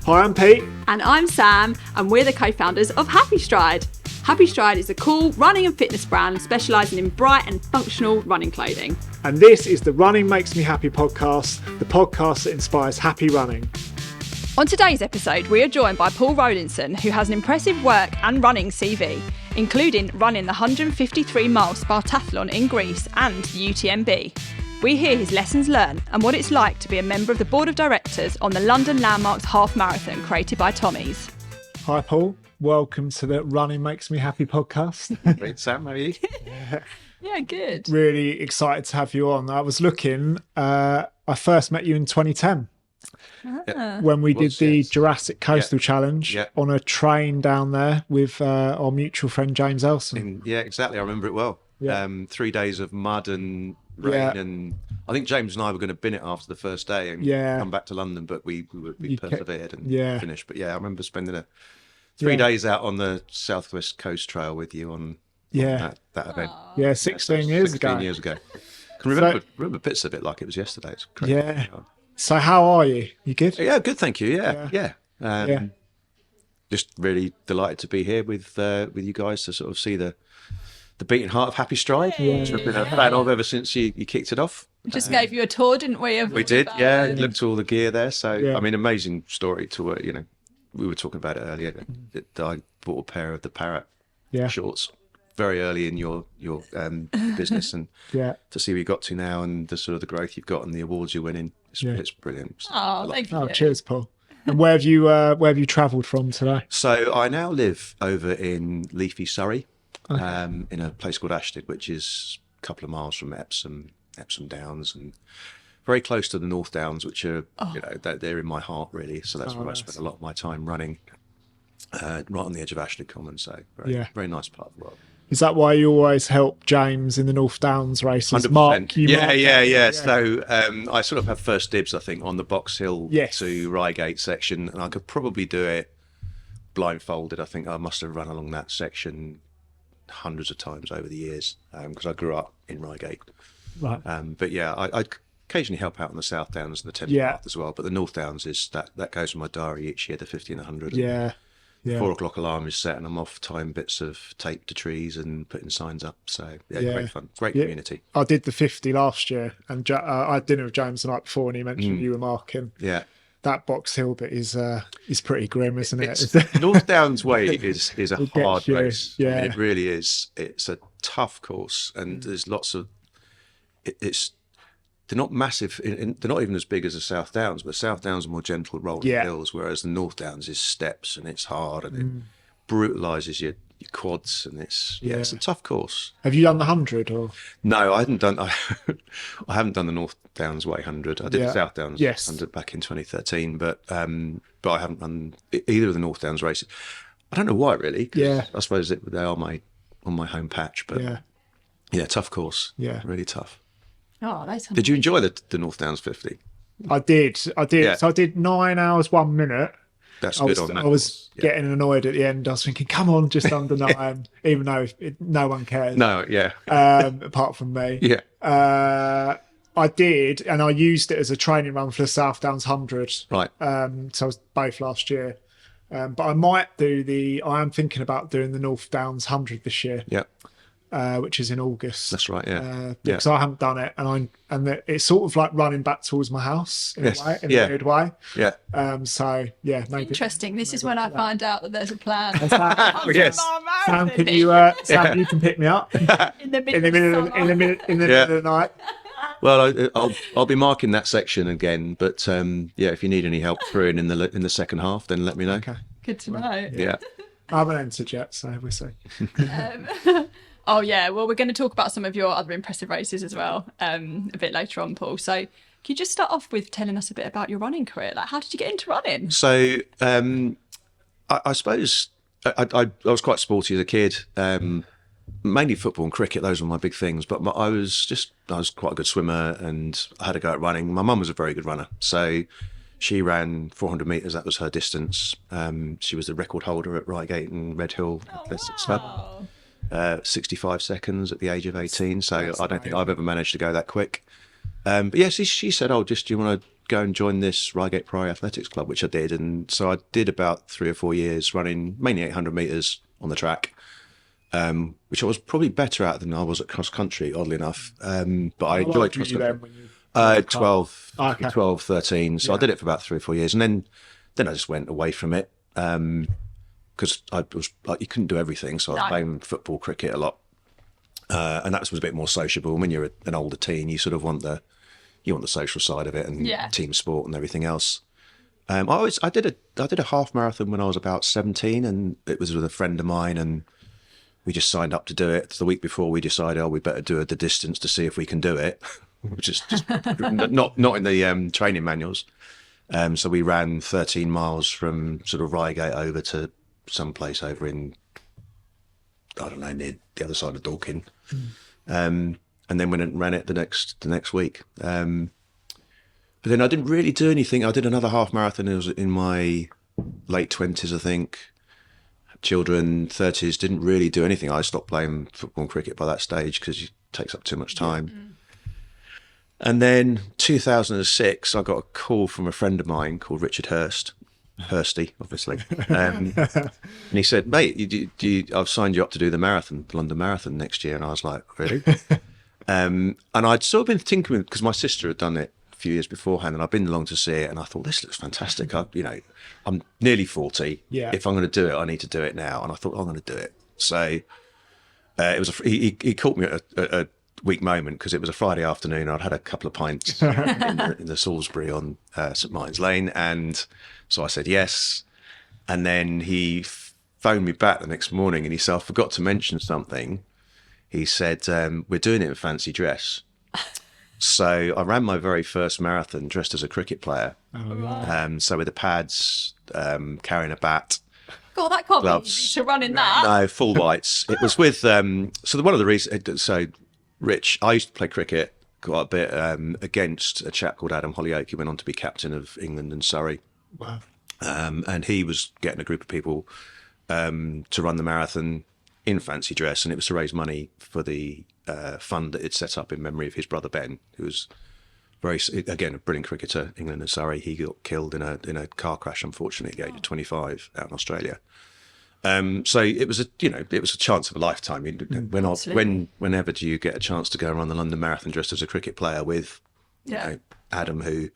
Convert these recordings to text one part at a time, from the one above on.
Hi, I'm Pete. And I'm Sam, and we're the co-founders of happystride. happystride is a cool running and fitness brand specialising in bright and functional running clothing. And this is the Running Makes Me Happy podcast, the podcast that inspires happy running. On today's episode, we are joined by Paul Rowlinson, who has an impressive work and running CV, including running the 153-mile Spartathlon in Greece and the UTMB. We hear his lessons learned and what it's like to be a member of the board of directors on the London Landmarks Half Marathon created by Tommy's. Hi, Paul. Welcome to the Running Makes Me Happy podcast. Great, Sam, how are you? Yeah, good. Really excited to have you on. I was looking, I first met you in 2010 when we did the Jurassic Coastal Challenge on a train down there with our mutual friend James Elson. Yeah, exactly. I remember it well. 3 days of mud and rain, and I think James and I were going to bin it after the first day and come back to London, but we persevered and finished. But yeah, I remember spending 3 days out on the Southwest Coast Trail with you on that event. Yeah, 16 years ago. 16 years ago. I can remember bits of it like it was yesterday. It's crazy. Yeah. So how are you? You good? Yeah, good, thank you. Yeah. Just really delighted to be here with you guys to sort of see the beating heart of happystride, which I've been a fan of ever since you kicked it off. We just gave you a tour, didn't we? We did, yeah. Looked at all the gear there. So, I mean, amazing story to we were talking about it earlier. That I bought a pair of the Parrot shorts very early in your business, and to see where you got to now and the sort of the growth you've got and the awards you're winning, it's brilliant. Thank you. Oh, cheers, Paul. And where have you travelled from today? So I now live over in leafy Surrey, in a place called Ashton, which is a couple of miles from Epsom Downs, and very close to the North Downs, which are they're in my heart really. So that's where I spent a lot of my time running, right on the edge of Ashley Common. So very nice part of the world. Is that why you always help James in the North Downs races? 100%. Yeah. So I sort of have first dibs, I think, on the Box Hill to Reigate section, and I could probably do it blindfolded. I think I must have run along that section hundreds of times over the years because I grew up in Reigate. Right. But yeah, I occasionally help out on the South Downs and the Thames Path as well. But the North Downs is that goes in my diary each year, the 50 and 100. Yeah. 4 o'clock alarm is set and I'm off tying bits of tape to trees and putting signs up. So great fun, great community. I did the 50 last year, and I had dinner with James the night before, and he mentioned you were marking. Yeah. That Box Hill bit is pretty grim, isn't it? North Downs Way is a hard race. Yeah, I mean, it really is. It's a tough course, and there's lots of. They're not massive. They're not even as big as the South Downs, but South Downs are more gentle rolling hills, whereas the North Downs is steps and it's hard and it brutalises your quads, and it's a tough course. Have you done the 100 or? No, I haven't done. I haven't done the North Downs Way 100. I did the South Downs 100 back in 2013, but I haven't run either of the North Downs races. I don't know why really. 'Cause I suppose they are on my home patch, but tough course. Yeah, really tough. Oh, that's. Did you enjoy the North Downs 50? I did. Yeah. So I did 9 hours 1 minute. That's good on that. I was getting annoyed at the end. I was thinking, come on, just under 9, even though no one cares. No, yeah. Apart from me. Yeah. I did, and I used it as a training run for the South Downs 100. Right. So I was both last year. But I am thinking about doing the North Downs 100 this year. Yeah. Which is in August. That's right, because I haven't done it, and it's sort of like running back towards my house in a weird way. Yeah. Maybe. Interesting. This is when I find out that there's a plan. Yes. Sam, can you? Sam, you can pick me up in the middle of the night. Well, I'll be marking that section again, but if you need any help through in the second half, then let me know. Okay. Good to know. Yeah. I haven't entered yet, so we'll see. Oh yeah, well we're going to talk about some of your other impressive races as well a bit later on, Paul. So can you just start off with telling us a bit about your running career? Like, how did you get into running? So I suppose I was quite sporty as a kid, mainly football and cricket. Those were my big things. But I was quite a good swimmer, and I had to go out running. My mum was a very good runner, so she ran 400 metres. That was her distance. She was the record holder at Reigate and Redhill. Wow. 65 seconds at the age of 18. So I don't think I've ever managed to go that quick. But yes, she said, "Oh, do you want to go and join this Reigate Priory Athletics Club, which I did. And so I did about 3 or 4 years running mainly 800 metres on the track, which I was probably better at than I was at cross country, oddly enough. But I enjoyed cross country. 12, okay. 12, 13. So I did it for about 3 or 4 years. And then I just went away from it because I was like, you couldn't do everything. So I was playing football, cricket a lot. And that was a bit more sociable. When you're an older teen, you sort of want the social side of it and team sport and everything else. I did a half marathon when I was about 17, and it was with a friend of mine, and we just signed up to do it. The week before, we decided, we better do the distance to see if we can do it, which is just not in the training manuals. So we ran 13 miles from sort of Reigate over to some place over in, I don't know, near the other side of Dorking. And then went and ran it the next week. But then I didn't really do anything. I did another half marathon. It was in my late 20s, I think. Children, 30s, didn't really do anything. I stopped playing football and cricket by that stage because it takes up too much time. And then 2006, I got a call from a friend of mine called Richard Hursty, obviously. And he said, mate, I've signed you up to do the London Marathon next year. And I was like, really? And I'd sort of been thinking, because my sister had done it a few years beforehand, and I'd been along to see it, and I thought, this looks fantastic. I'm nearly 40. Yeah. If I'm going to do it, I need to do it now. And I thought, I'm going to do it. So it was he caught me at a weak moment because it was a Friday afternoon. I'd had a couple of pints in the Salisbury on St Martin's Lane, and so I said yes. And then he phoned me back the next morning, and he said, I forgot to mention something. He said, we're doing it in fancy dress. So I ran my very first marathon dressed as a cricket player. Oh, wow. So with the pads, carrying a bat. God, that can't be easy to run in that. No, full whites. It was with, one of the reasons, so Rich, I used to play cricket quite a bit against a chap called Adam Hollyoake, who went on to be captain of England and Surrey. Wow. And he was getting a group of people to run the marathon in fancy dress, and it was to raise money for the fund that it set up in memory of his brother Ben, who was a brilliant cricketer, England and Surrey. He got killed in a car crash, unfortunately, at the age of 25 out in Australia. So it was a chance of a lifetime. Whenever do you get a chance to go and run the London Marathon dressed as a cricket player with Adam, who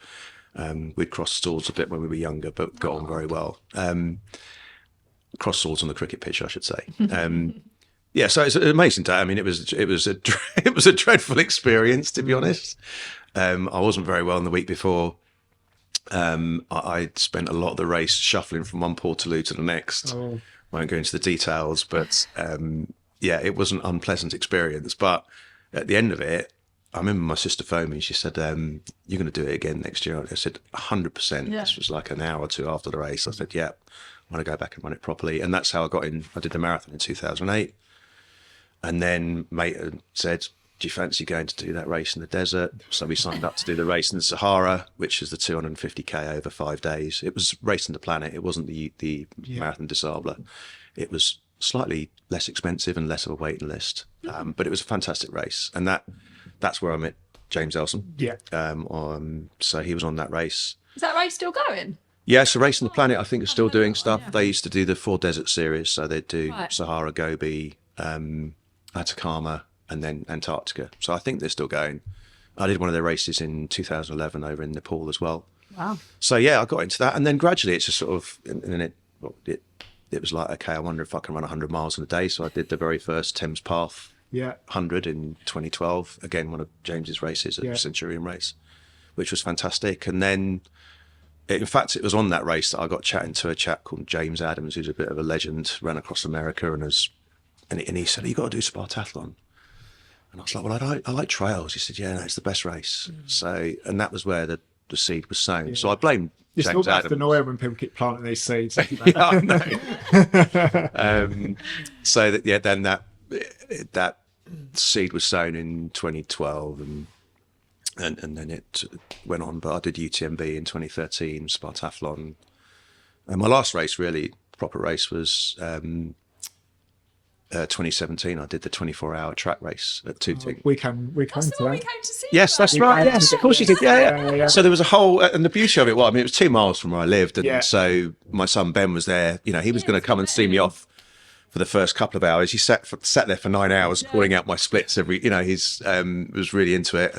we'd crossed swords a bit when we were younger, but got on very well. Cross swords on the cricket pitch, I should say. So it's an amazing day. I mean, it was a dreadful experience, to be honest. I wasn't very well in the week before. I'd spent a lot of the race shuffling from one Portaloo to the next. Oh. Won't go into the details, but it was an unpleasant experience. But at the end of it, I remember my sister phoned me and she said, you're going to do it again next year? I said, 100%. Yeah. This was like an hour or two after the race. I said, yeah, I want to go back and run it properly. And that's how I got in. I did the marathon in 2008. And then mate said, do you fancy going to do that race in the desert? So we signed up to do the race in the Sahara, which is the 250k over 5 days. It was Racing the Planet. It wasn't the Marathon des Sables. It was slightly less expensive and less of a waiting list. But it was a fantastic race. And that's where I met James Elson. Yeah. So he was on that race. Is that race still going? Yeah, so Racing the Planet, I think, is still doing stuff. Yeah. They used to do the 4 desert series. So they'd do Sahara, Gobi, Atacama, and then Antarctica. So I think they're still going. I did one of their races in 2011 over in Nepal as well. Wow. So yeah, I got into that. And then gradually it's just sort of, it was like, okay, I wonder if I can run 100 miles in a day. So I did the very first Thames Path 100 in 2012. Again, one of James's races, a Centurion race, which was fantastic. And then, in fact, it was on that race that I got chatting to a chap called James Adams, who's a bit of a legend, ran across America, and he said, you got to do Spartathlon. And I was like, well, I like trails. He said, yeah, no, it's the best race. So, and that was where the seed was sown. Yeah. So I blame James Adams. It's not annoying when people keep planting these seeds. Yeah, I know. So then that seed was sown in 2012, and then it went on. But I did UTMB in 2013, Spartathlon. And my last race, really, proper race, was 2017, I did the 24-hour track race at Tooting. We came to that. to see. Yes, that's right. Yes, of course you did. Yeah. So there was a whole, and the beauty of it, well, I mean, it was 2 miles from where I lived, and so my son Ben was there. You know, he was going to come and see me off for the first couple of hours. He sat there for 9 hours, calling out my splits every. You know, he's was really into it,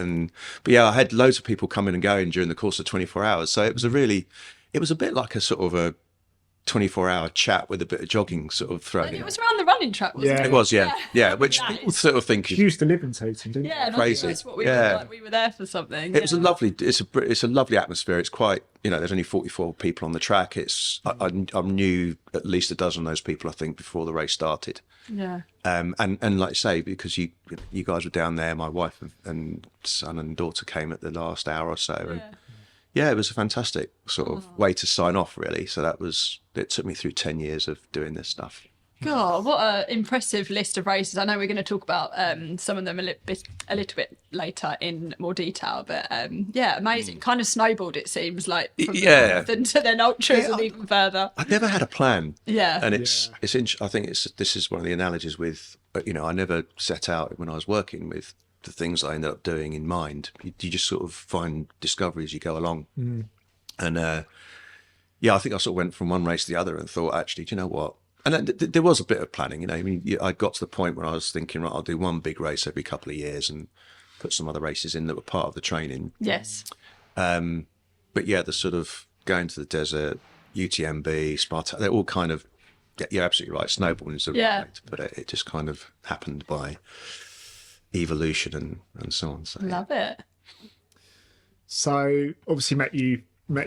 but yeah, I had loads of people coming and going during the course of 24 hours. So it was a bit like a sort of a 24-hour chat with a bit of jogging sort of thrown in. It was around the running track, wasn't it? It was, yeah. Which people sort of think you used to live in Tooting, didn't you? Yeah, crazy. That's what we were like. We were there for something. It was a lovely. It's a lovely atmosphere. It's quite. You know, there's only 44 people on the track. I knew at least a dozen of those people, I think, before the race started. Yeah. And like I say, because you guys were down there, my wife and son and daughter came at the last hour or so, and it was a fantastic sort of way to sign off, really. So it took me through 10 years of doing this stuff. God, what an impressive list of races. I know we're going to talk about some of them a little bit later in more detail, but amazing. Kind of snowballed, it seems like, from the to then ultras and even further. I never had a plan. Yeah. And I think this is one of the analogies with, you know, I never set out when I was working with the things I ended up doing in mind. You just sort of find discoveries as you go along. And I think I sort of went from one race to the other and thought, actually, do you know what? And then there was a bit of planning, you know. I mean, I got to the point where I was thinking, right, I'll do one big race every couple of years and put some other races in that were part of the training. Yes. But yeah, the sort of going to the desert, UTMB, Spartathlon, they're all kind of, you're absolutely right, snowballing is the right way to put it. It just kind of happened by evolution and so on. So, love it. So obviously met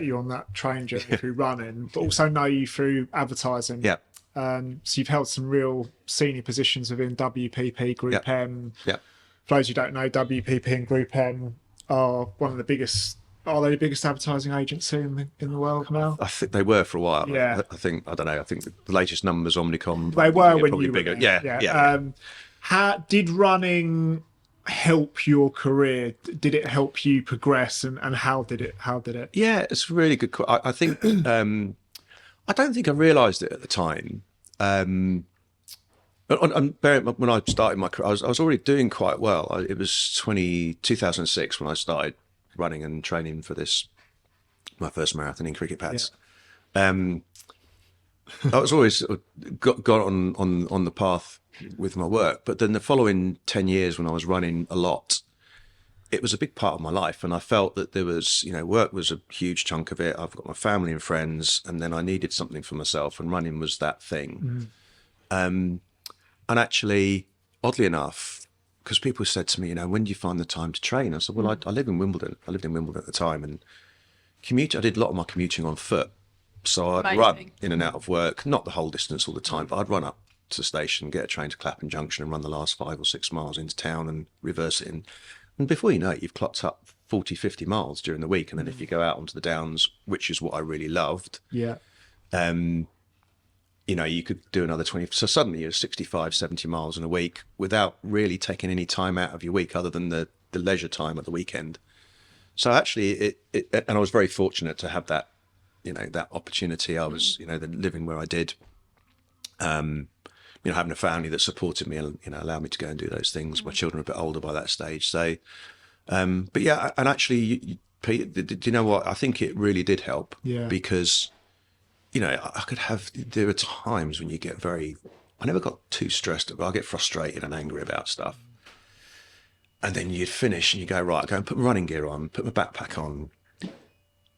you on that train journey through running, but also know you through advertising. Yeah. So you've held some real senior positions within WPP, Group M. Yeah. For those who don't know, WPP and Group M are one of the biggest. Are they the biggest advertising agency in the world now? I think they were for a while. Yeah. I think the latest numbers, Omnicom. They were when probably you bigger. were Yeah. How did running help your career? Did it help you progress, and how did it? Yeah, it's a really good. I think I don't think I realised it at the time. When I started my career, I was already doing quite well. It was 2006 when I started running and training for my first marathon in cricket pads. I was always got on the path with my work, but then the following 10 years when I was running a lot, it was a big part of my life, and I felt that there was, you know, work was a huge chunk of it. I've got my family and friends, and then I needed something for myself, and running was that thing. And actually, oddly enough, because people said to me, you know, when do you find the time to train? I said, well, I live in Wimbledon. I lived in Wimbledon at the time, and I did a lot of my commuting on foot. So I'd run in and out of work, not the whole distance all the time, but I'd run up to the station, get a train to Clapham Junction and run the last 5 or 6 miles into town and reverse it in. And before you know it, you've clocked up 40, 50 miles during the week. And then if you go out onto the downs, which is what I really loved, you know, you could do another 20. So suddenly you're 65, 70 miles in a week without really taking any time out of your week other than the leisure time at the weekend. So actually, and I was very fortunate to have that, you know, that opportunity. I was, you know, living where I did, you know, having a family that supported me and, you know, allowed me to go and do those things. My children were a bit older by that stage. So, but yeah, and actually, Pete, do you know what? I think it really did help because, you know, there are times when you get I never got too stressed, but I get frustrated and angry about stuff. And then you'd finish and you go, right, go and put my running gear on, put my backpack on.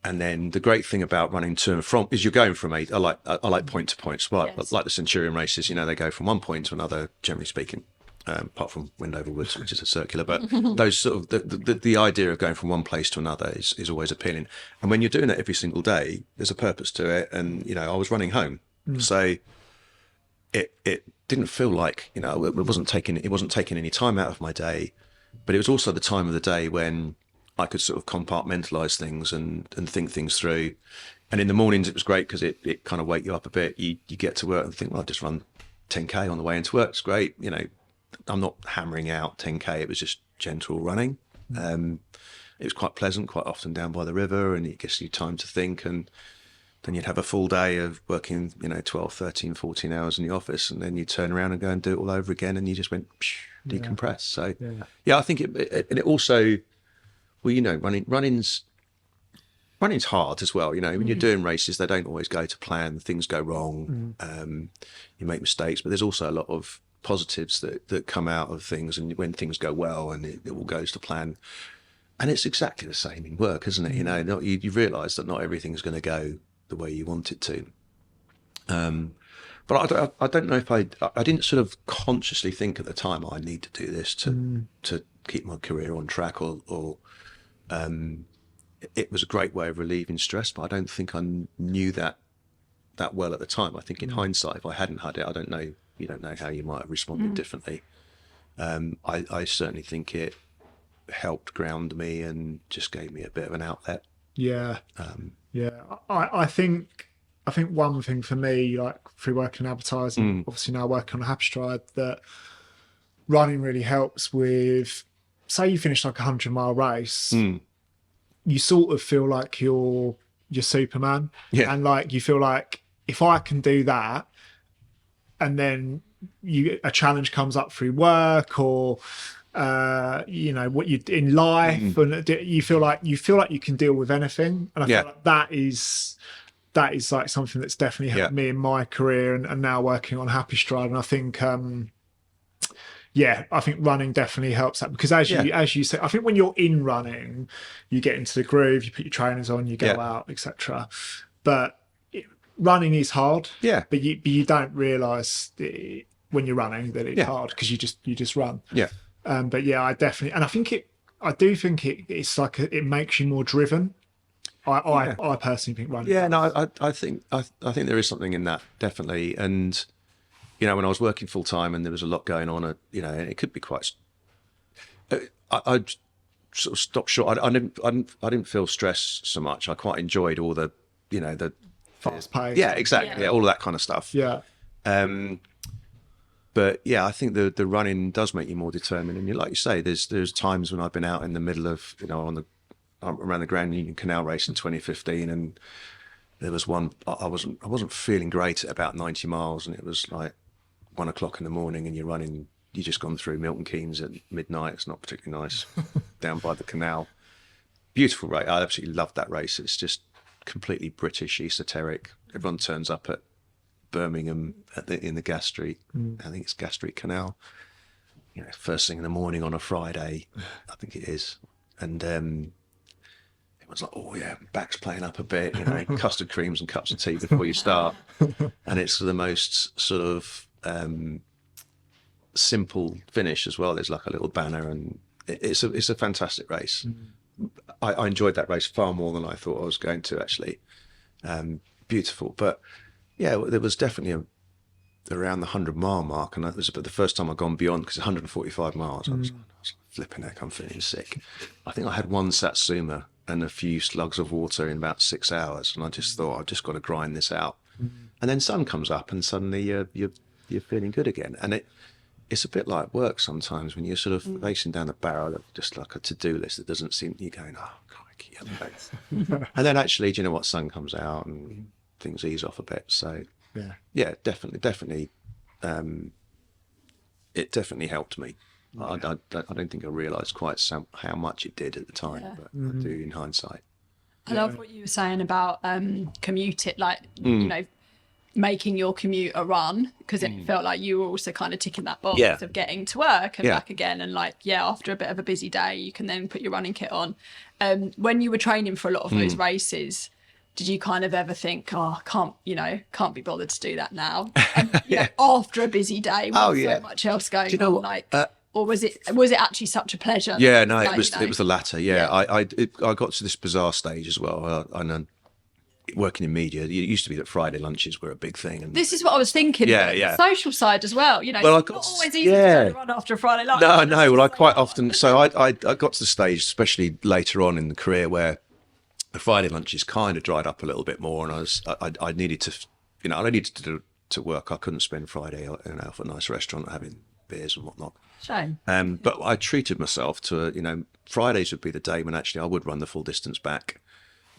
And then the great thing about running to and from is you're going from I like point to point. So like the Centurion races, you know, they go from one point to another, generally speaking, apart from Wendover Woods, which is a circular. But those sort of the idea of going from one place to another is always appealing. And when you're doing that every single day, there's a purpose to it. And, you know, I was running home. So it didn't feel like, you know, it wasn't taking any time out of my day, but it was also the time of the day when I could sort of compartmentalize things and think things through. And in the mornings, it was great because it kind of wake you up a bit. You get to work and think, well, I'll just run 10K on the way into work. It's great. You know, I'm not hammering out 10K. It was just gentle running. It was quite pleasant, quite often down by the river, and it gives you time to think. And then you'd have a full day of working, 12, 13, 14 hours in the office, and then you turn around and go and do it all over again, and you just went decompress. So I think it also, well, running's hard as well. When you're doing races, they don't always go to plan. Things go wrong. You make mistakes, but there's also a lot of positives that come out of things, and when things go well and it all goes to plan. And it's exactly the same in work, isn't it? You realise that not everything's going to go the way you want it to. But I don't know if I didn't sort of consciously think at the time, I need to do this to keep my career on track, or it was a great way of relieving stress, but I don't think I knew that well at the time. I think in hindsight, if I hadn't had it, I don't know, you don't know how you might have responded differently. I certainly think it helped ground me and just gave me a bit of an outlet. I think one thing for me, like through working in advertising, obviously now working on happystride, that running really helps with, say you finish like 100-mile race, you sort of feel like you're Superman, and like you feel like, if I can do that, and then a challenge comes up through work or what you in life, and you feel like you can deal with anything, and I feel like that is like something that's definitely helped me in my career, and now working on happystride. And I think I think running definitely helps that, because as you say, I think when you're in running, you get into the groove, you put your trainers on, you go out, etc. But running is hard, but you don't realise when you're running that it's hard, because you just run. But I definitely, and I do think it's like it makes you more driven. I personally think running. I think there is something in that, definitely. And when I was working full time and there was a lot going on, and it could be quite. I sort of stopped short. I didn't feel stress so much. I quite enjoyed all the the fast pace. Yeah, exactly. All of that kind of stuff. But I think the running does make you more determined. And like you say, there's times when I've been out in the middle of around the Grand Union Canal race in 2015, and there was one I wasn't feeling great at about 90 miles, and it was like 1 o'clock in the morning, and you just gone through Milton Keynes at midnight. It's not particularly nice down by the canal. Beautiful race. I absolutely loved that race. It's just completely British, esoteric. Everyone turns up at Birmingham in the Gas Street. I think it's Gas Street Canal. First thing in the morning on a Friday, I think it is, and everyone's like, back's playing up a bit. Custard creams and cups of tea before you start, and it's the most sort of simple finish as well. There's like a little banner, and it's a fantastic race. I enjoyed that race far more than I thought I was going to, actually. Beautiful, but there was definitely around the 100-mile mark, and that was about the first time I'd gone beyond, because 145 miles, I was flipping heck, I'm feeling sick. I think I had one satsuma and a few slugs of water in about 6 hours, and I just thought, I've just got to grind this out. And then sun comes up, and suddenly you're feeling good again. And it's a bit like work sometimes, when you're sort of racing down the barrel of just like a to-do list that doesn't seem, you're going, oh, crikey. And then actually, do you know what, sun comes out and things ease off a bit. So definitely it definitely helped me. I don't think I realised quite how much it did at the time, but I do in hindsight. I love what you were saying about commuting, like making your commute a run, because it felt like you were also kind of ticking that box of getting to work and back again, and after a bit of a busy day you can then put your running kit on. When you were training for a lot of those races, did you kind of ever think, I can't be bothered to do that now? And, after a busy day with so much else going on, or was it actually such a pleasure? Yeah, no, it was the latter. I got to this bizarre stage as well. And working in media, it used to be that Friday lunches were a big thing. And this is what I was thinking. The social side as well. Well, it's not always easy to run after a Friday lunch. No. Well, I quite often. So I got to the stage, especially later on in the career, where the Friday lunches kind of dried up a little bit more, and I needed to, I needed to work. I couldn't spend Friday off at a nice restaurant having beers and whatnot. Shame. But I treated myself to, Fridays would be the day when actually I would run the full distance back.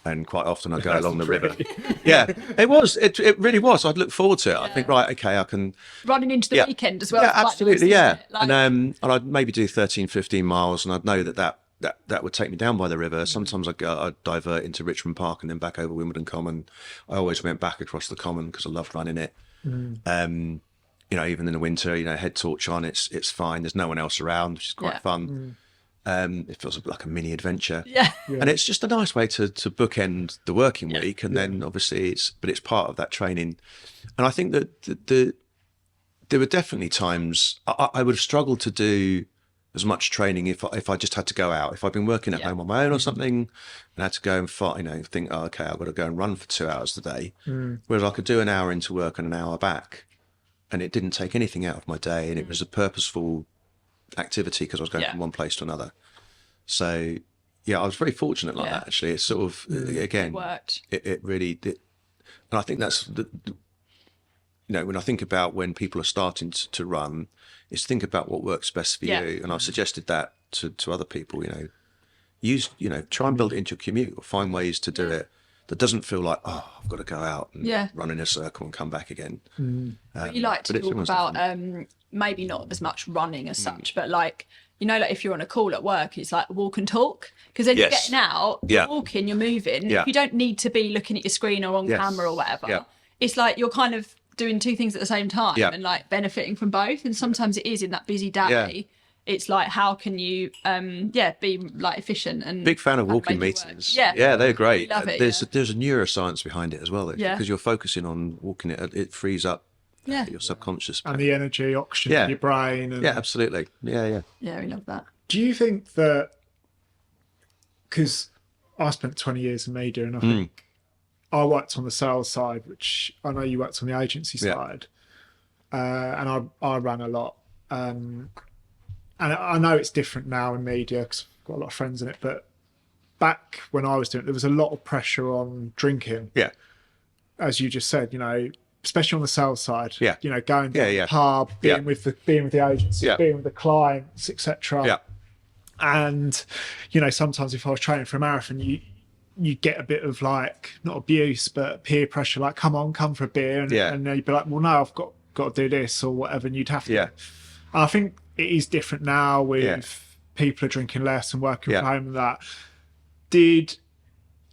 And quite often I go along the river. Yeah, it was. It really was. I'd look forward to it. I think, right, okay, I can... Running into the weekend as well. Yeah, absolutely, nice, yeah. And I'd maybe do 13, 15 miles, and I'd know that would take me down by the river. Sometimes I'd divert into Richmond Park and then back over Wimbledon Common. I always went back across the Common because I loved running it. Even in the winter, head torch on, it's fine. There's no one else around, which is quite fun. It feels like a mini adventure. And it's just a nice way to bookend the working week. And then obviously it's part of that training. And I think that there were definitely times I would have struggled to do as much training if I just had to go out. If I'd been working at home on my own or something and had to go and think, oh, okay, I've got to go and run for 2 hours a day. Whereas I could do an hour into work and an hour back, and it didn't take anything out of my day, and it was a purposeful activity because I was going from one place to another. So I was very fortunate like that, actually. It's sort of again, it really did. And I think that's when I think about when people are starting to run, is think about what works best for you. And I've suggested that to other people, try and build it into your commute, or find ways to do it that doesn't feel like, oh, I've got to go out and run in a circle and come back again. But you like to talk about maybe not as much running as such, but like if you're on a call at work, it's like walk and talk, because then you're getting out, you're walking, you're moving. You don't need to be looking at your screen or on camera or whatever. It's like you're kind of doing two things at the same time and like benefiting from both. And sometimes it is in that busy day. It's like, how can you be like efficient? And big fan of walking meetings. They're great. Love it, there's a neuroscience behind it as well, because you're focusing on walking it frees up your subconscious and the energy, oxygen in your brain. And... absolutely. We love that. Do you think that, because I spent 20 years in media, and I think I worked on the sales side, which I know you worked on the agency side, and I ran a lot. And I know it's different now in media because I've got a lot of friends in it, but back when I was doing it, there was a lot of pressure on drinking. As you just said, especially on the sales side. Going to the pub, being with the agency, being with the clients, etc. And sometimes if I was training for a marathon, you get a bit of like, not abuse, but peer pressure, like, come for a beer, and you'd be like, well, no, I've got to do this or whatever, and you'd have to. And I think it is different now with people are drinking less and working from home and that. Did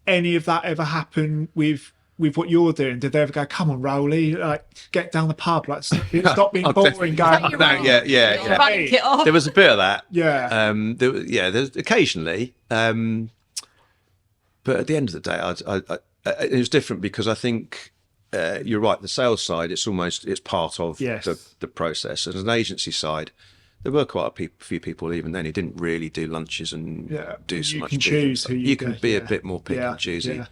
any of that ever happen with what you're doing? Did they ever go, come on, Rowley, like, get down the pub, like, stop being boring, going, running it off. There was a bit of that. There's occasionally, but at the end of the day, it was different because I think you're right. The sales side, it's part of the process. As an agency side, there were quite a few people even then who didn't really do lunches and do so much. You can be a bit more picky and choosy,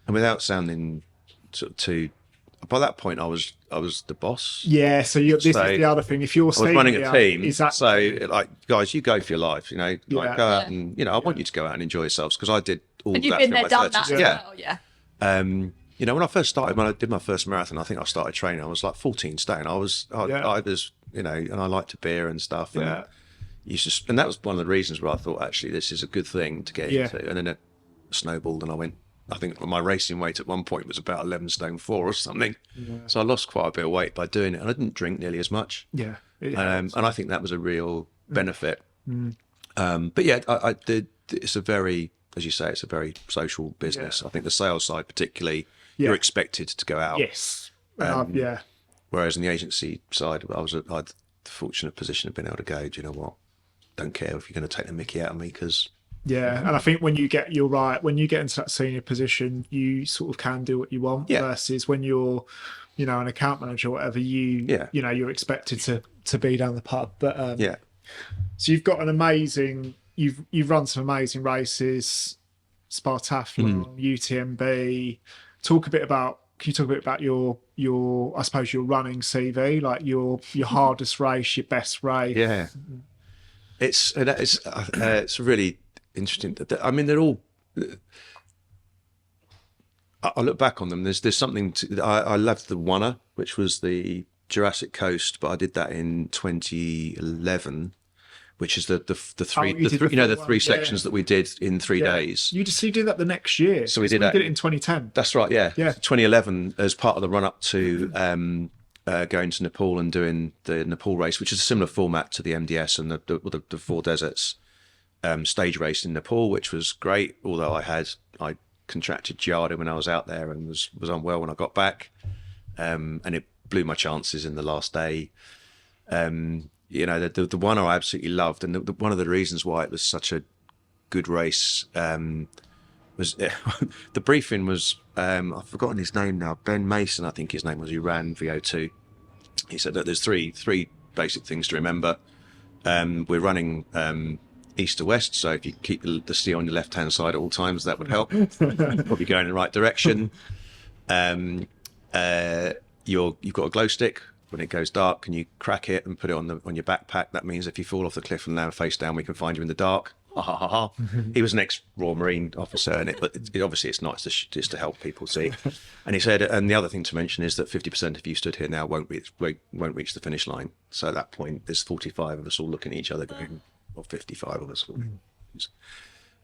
and without sounding sort of too. By that point, I was the boss. So this is the other thing. If you're running a team, so like, guys, you go for your life. Go out and I want you to go out and enjoy yourselves, because I did all and that. You've been there, done that as well, when I first started, when I did my first marathon, I think I started training. I was like 14 stone. I was, and I liked a beer and stuff. And and that was one of the reasons where I thought, actually, this is a good thing to get into. And then it snowballed, and I went. I think my racing weight at one point was about 11 stone 4 or something. So I lost quite a bit of weight by doing it, and I didn't drink nearly as much. And I think that was a real benefit. But I did. It's a very, as you say, it's a very social business. I think the sales side, particularly, you're expected to go out. Whereas in the agency side, I had the fortunate position of being able to go, do you know what? Don't care if you're going to take the mickey out of me, because. And I think when you get into that senior position, you sort of can do what you want. Versus when you're, an account manager or whatever, you're expected to be down the pub. But so you've got an amazing. You've run some amazing races, Spartathlon, UTMB. Can you talk a bit about your I suppose your running CV, like your hardest race, your best race? It's really interesting. I mean, they're all. I look back on them. There's something. I loved the Oneer, which was the Jurassic Coast, but I did that in 2011, which is the three sections that we did in 3 days. You did that the next year. So we did it in 2010. That's right. Yeah. 2011 as part of the run up to going to Nepal and doing the Nepal race, which is a similar format to the MDS and the Four Deserts stage race in Nepal, which was great. Although I contracted giardia when I was out there and was unwell when I got back, and it blew my chances in the last day. The one I absolutely loved, and one of the reasons why it was such a good race was the briefing was I've forgotten his name now. Ben Mason, I think his name was. He ran VO2. He said that there's three basic things to remember. We're running east to west, so if you keep the steer on your left hand side at all times, that would help. Probably going in the right direction. You've got a glow stick. When it goes dark, can you crack it and put it on your backpack? That means if you fall off the cliff and land face down, we can find you in the dark. Ha ha ha ha. He was an ex-Royal Marine officer, and obviously it's not just to help people see. And he said, and the other thing to mention is that 50% of you stood here now won't reach the finish line. So at that point, there's 45 of us all looking at each other, going, or 55 of us.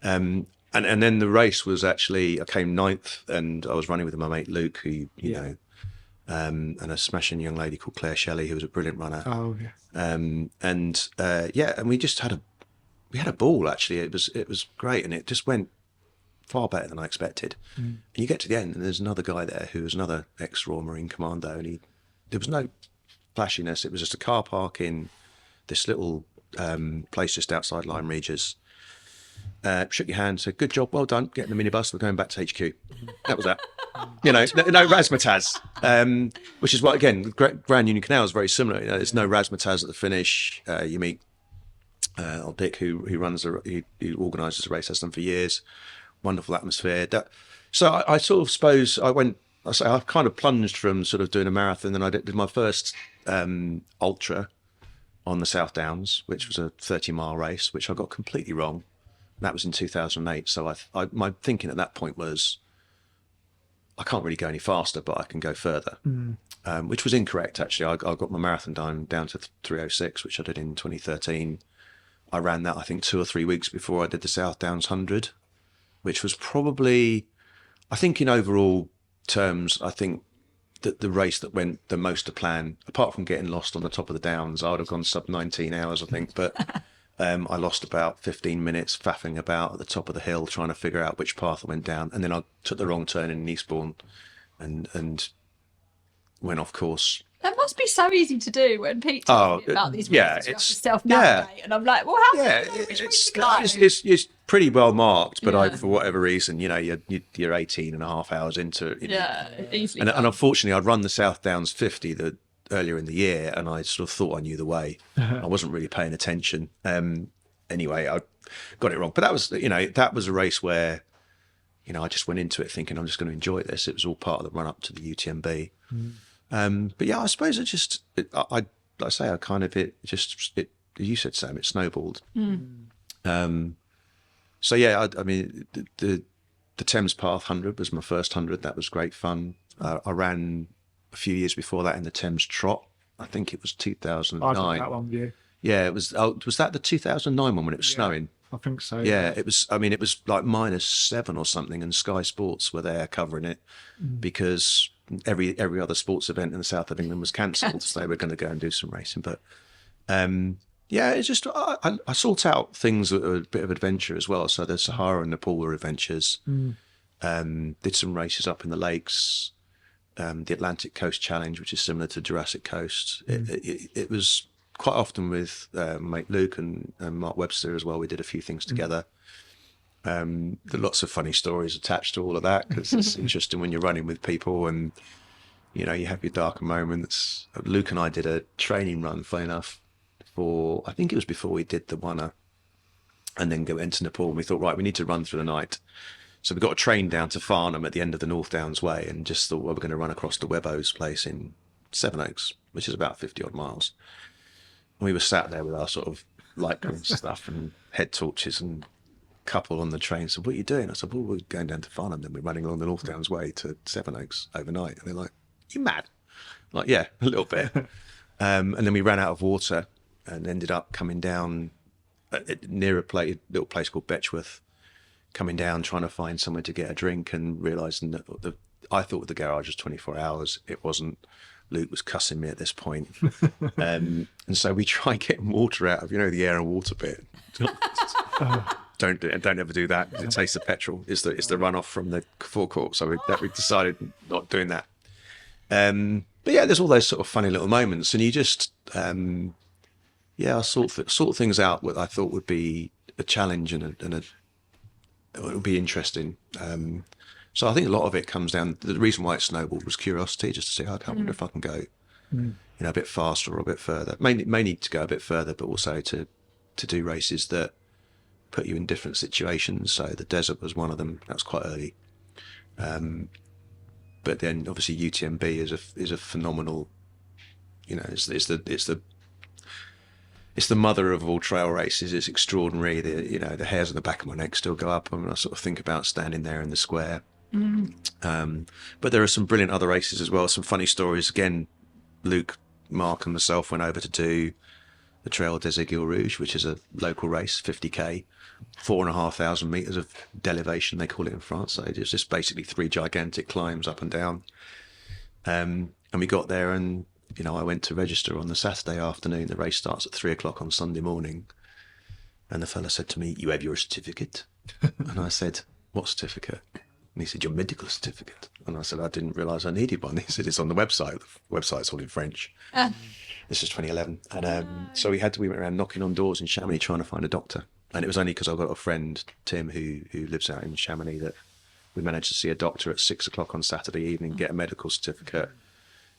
And then the race was actually, I came 9th, and I was running with my mate Luke, who you know. And a smashing young lady called Claire Shelley, who was a brilliant runner. Oh yeah. And we just had a ball actually. It was great, and it just went far better than I expected. And you get to the end, and there's another guy there who was another ex-Royal Marine Commando, and there was no flashiness. It was just a car park in this little place just outside Lyme Regis. Shook your hand, said, "Good job, well done. Get in the minibus. We're going back to HQ." That was that. No razzmatazz. Which is what, again, Grand Union Canal is very similar. There's no razzmatazz at the finish. You meet old Dick, who organises the race, has done for years. Wonderful atmosphere. So I sort of suppose I kind of plunged from sort of doing a marathon, and I did my first ultra on the South Downs, which was a 30-mile race, which I got completely wrong. That was in 2008. So my thinking at that point was, I can't really go any faster, but I can go further, which was incorrect, actually. I got my marathon down to 3:06, which I did in 2013. I ran that, I think, 2 or 3 weeks before I did the South Downs 100, which was probably, I think in overall terms, I think that the race that went the most to plan, apart from getting lost on the top of the Downs, I would have gone sub 19 hours, I think, but I lost about 15 minutes faffing about at the top of the hill trying to figure out which path I went down, and then I took the wrong turn in Eastbourne and went off course. That must be so easy to do when Pete tells me about these races. You have to self-navigate, and I'm like, well, how? It's pretty well marked, but for whatever reason, you're 18 and a half hours into it. Easily. And unfortunately, I'd run the South Downs 50 earlier in the year, and I sort of thought I knew the way. I wasn't really paying attention. Anyway, I got it wrong. But that was a race where, I just went into it thinking I'm just going to enjoy this. It was all part of the run up to the UTMB. But yeah, I suppose you said, Sam, it snowballed. So yeah, I mean, the Thames Path 100 was my first 100. That was great fun. I ran a few years before that in the Thames Trot. I think it was 2009. I did that one, yeah. Yeah, it was. Was that the 2009 one when it was snowing? I think so. Yeah, it was. I mean, it was like -7 or something, and Sky Sports were there covering it because every other sports event in the south of England was cancelled, so they were going to go and do some racing. But yeah, it's just I sought out things that were a bit of adventure as well. So the Sahara and Nepal were adventures. Did some races up in the lakes. The Atlantic Coast Challenge, which is similar to Jurassic Coast. It was quite often with mate Luke and Mark Webster as well. We did a few things together. There are lots of funny stories attached to all of that because it's interesting when you're running with people and you have your darker moments. Luke and I did a training run, funny enough, I think it was before we did the Wanna, and then go into Nepal. And we thought, right, we need to run through the night. So we got a train down to Farnham at the end of the North Downs Way, and just thought, well, we're going to run across to Webbo's place in Sevenoaks, which is about 50 odd miles. And we were sat there with our sort of light green stuff and head torches, and couple on the train said, "What are you doing?" I said, "Well, we're going down to Farnham, then we're running along the North Downs Way to Sevenoaks overnight." And they're like, "You mad?" I'm like, yeah, a little bit. And then we ran out of water and ended up coming down near a little place called Betchworth, coming down, trying to find somewhere to get a drink, and realising that I thought the garage was 24 hours. It wasn't. Luke was cussing me at this point. And so we tried getting water out of, the air and water bit. Don't ever do that. It tastes of petrol. It's the runoff from the forecourt. So we decided not doing that. But yeah, there's all those sort of funny little moments, and you just, I sort things out what I thought would be a challenge and it would be interesting. So I think a lot of it comes down. The reason why it snowballed was curiosity, just to see, I wonder if I can go, a bit faster or a bit further. Mainly to go a bit further, but also to do races that put you in different situations. So the desert was one of them. That was quite early. But then obviously UTMB is a phenomenal, it's the mother of all trail races. It's extraordinary. The hairs on the back of my neck still go up when I sort of think about standing there in the square. But there are some brilliant other races as well. Some funny stories. Again, Luke, Mark and myself went over to do the Trail des Aiguilles Rouges, which is a local race, 50k, 4,500 meters of derivation, they call it in France. So it's just basically 3 gigantic climbs up and down. And we got there, and I went to register on the Saturday afternoon. The race starts at 3:00 on Sunday morning. And the fella said to me, "You have your certificate?" And I said, "What certificate?" And he said, "Your medical certificate." And I said, "I didn't realise I needed one." He said, "It's on the website. The website's all in French." This is 2011. And so we went around knocking on doors in Chamonix trying to find a doctor. And it was only because I've got a friend, Tim, who lives out in Chamonix, that we managed to see a doctor at 6:00 on Saturday evening, get a medical certificate,